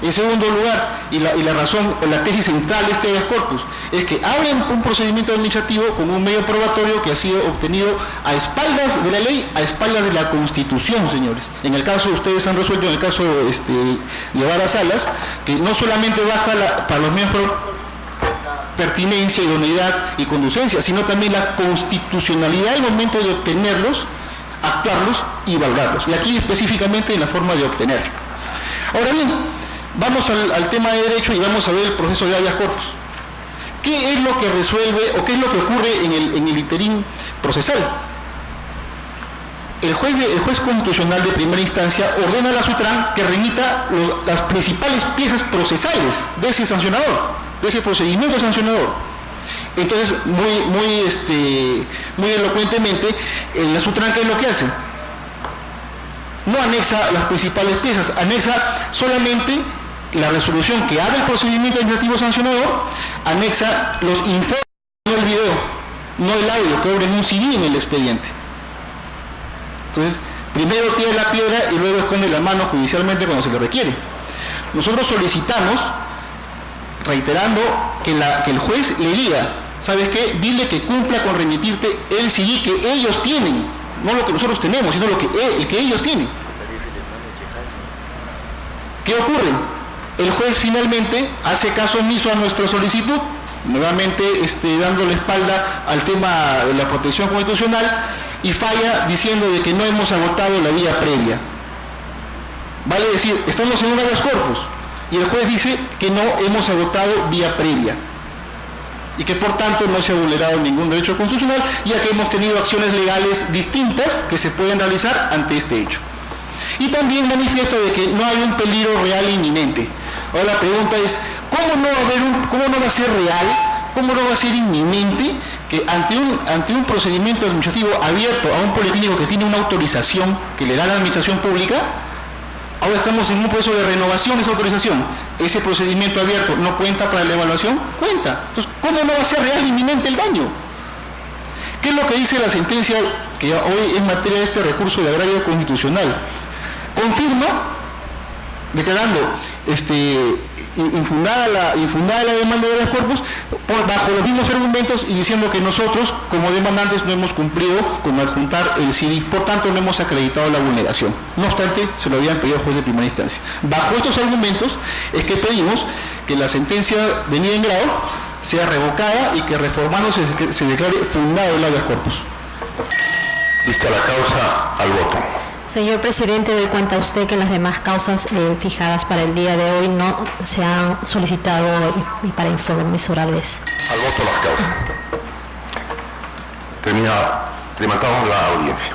En segundo lugar, y la razón o la tesis central de este habeas corpus, es que abren un procedimiento administrativo con un medio probatorio que ha sido obtenido a espaldas de la ley, a espaldas de la Constitución, señores. En el caso, ustedes han resuelto, en el caso llevar a salas, que no solamente basta para los miembros pertinencia, idoneidad y conducencia, sino también la constitucionalidad al momento de obtenerlos, actuarlos y valorarlos. Y aquí específicamente en la forma de obtener. Ahora bien, vamos al tema de derecho y vamos a ver el proceso de habeas corpus. ¿Qué es lo que resuelve o qué es lo que ocurre en el interín procesal? El juez constitucional de primera instancia ordena a la SUTRAN que remita las principales piezas procesales de ese sancionador, de ese procedimiento sancionador. Entonces, muy elocuentemente, la SUTRAN, ¿qué es lo que hace? No anexa las principales piezas, anexa solamente la resolución que abre el procedimiento administrativo sancionador, anexa los informes, no el video, no el audio, que obren un CD en el expediente. Entonces, primero tira la piedra y luego esconde la mano judicialmente cuando se le requiere. Nosotros solicitamos, reiterando, que el juez le diga, ¿sabes qué? Dile que cumpla con remitirte el CD que ellos tienen, no lo que nosotros tenemos, sino el que ellos tienen. ¿Qué ocurre? El juez finalmente hace caso omiso a nuestra solicitud, nuevamente dando la espalda al tema de la protección constitucional, y falla diciendo de que no hemos agotado la vía previa. Vale decir, estamos en un habeas corpus, y el juez dice que no hemos agotado vía previa, y que por tanto no se ha vulnerado ningún derecho constitucional, ya que hemos tenido acciones legales distintas que se pueden realizar ante este hecho. Y también manifiesta de que no hay un peligro real e inminente. Ahora la pregunta es, ¿cómo no va a ser real, cómo no va a ser inminente que ante un procedimiento administrativo abierto a un policlínico que tiene una autorización que le da la administración pública, ahora estamos en un proceso de renovación de esa autorización? ¿Ese procedimiento abierto no cuenta para la evaluación? Cuenta. Entonces, ¿cómo no va a ser real e inminente el daño? ¿Qué es lo que dice la sentencia que hoy en materia de este recurso de agravio constitucional? Confirma, declarando infundada la demanda de habeas corpus bajo los mismos argumentos y diciendo que nosotros, como demandantes, no hemos cumplido con adjuntar el CD, por tanto no hemos acreditado la vulneración. No obstante, se lo habían pedido al juez de primera instancia. Bajo estos argumentos es que pedimos que la sentencia venida en grado sea revocada y que reformándose se declare fundado el habeas corpus. Vista la causa, al voto. Señor presidente, doy cuenta a usted que las demás causas fijadas para el día de hoy no se han solicitado para informes orales. Al voto las causas. Levantamos la audiencia.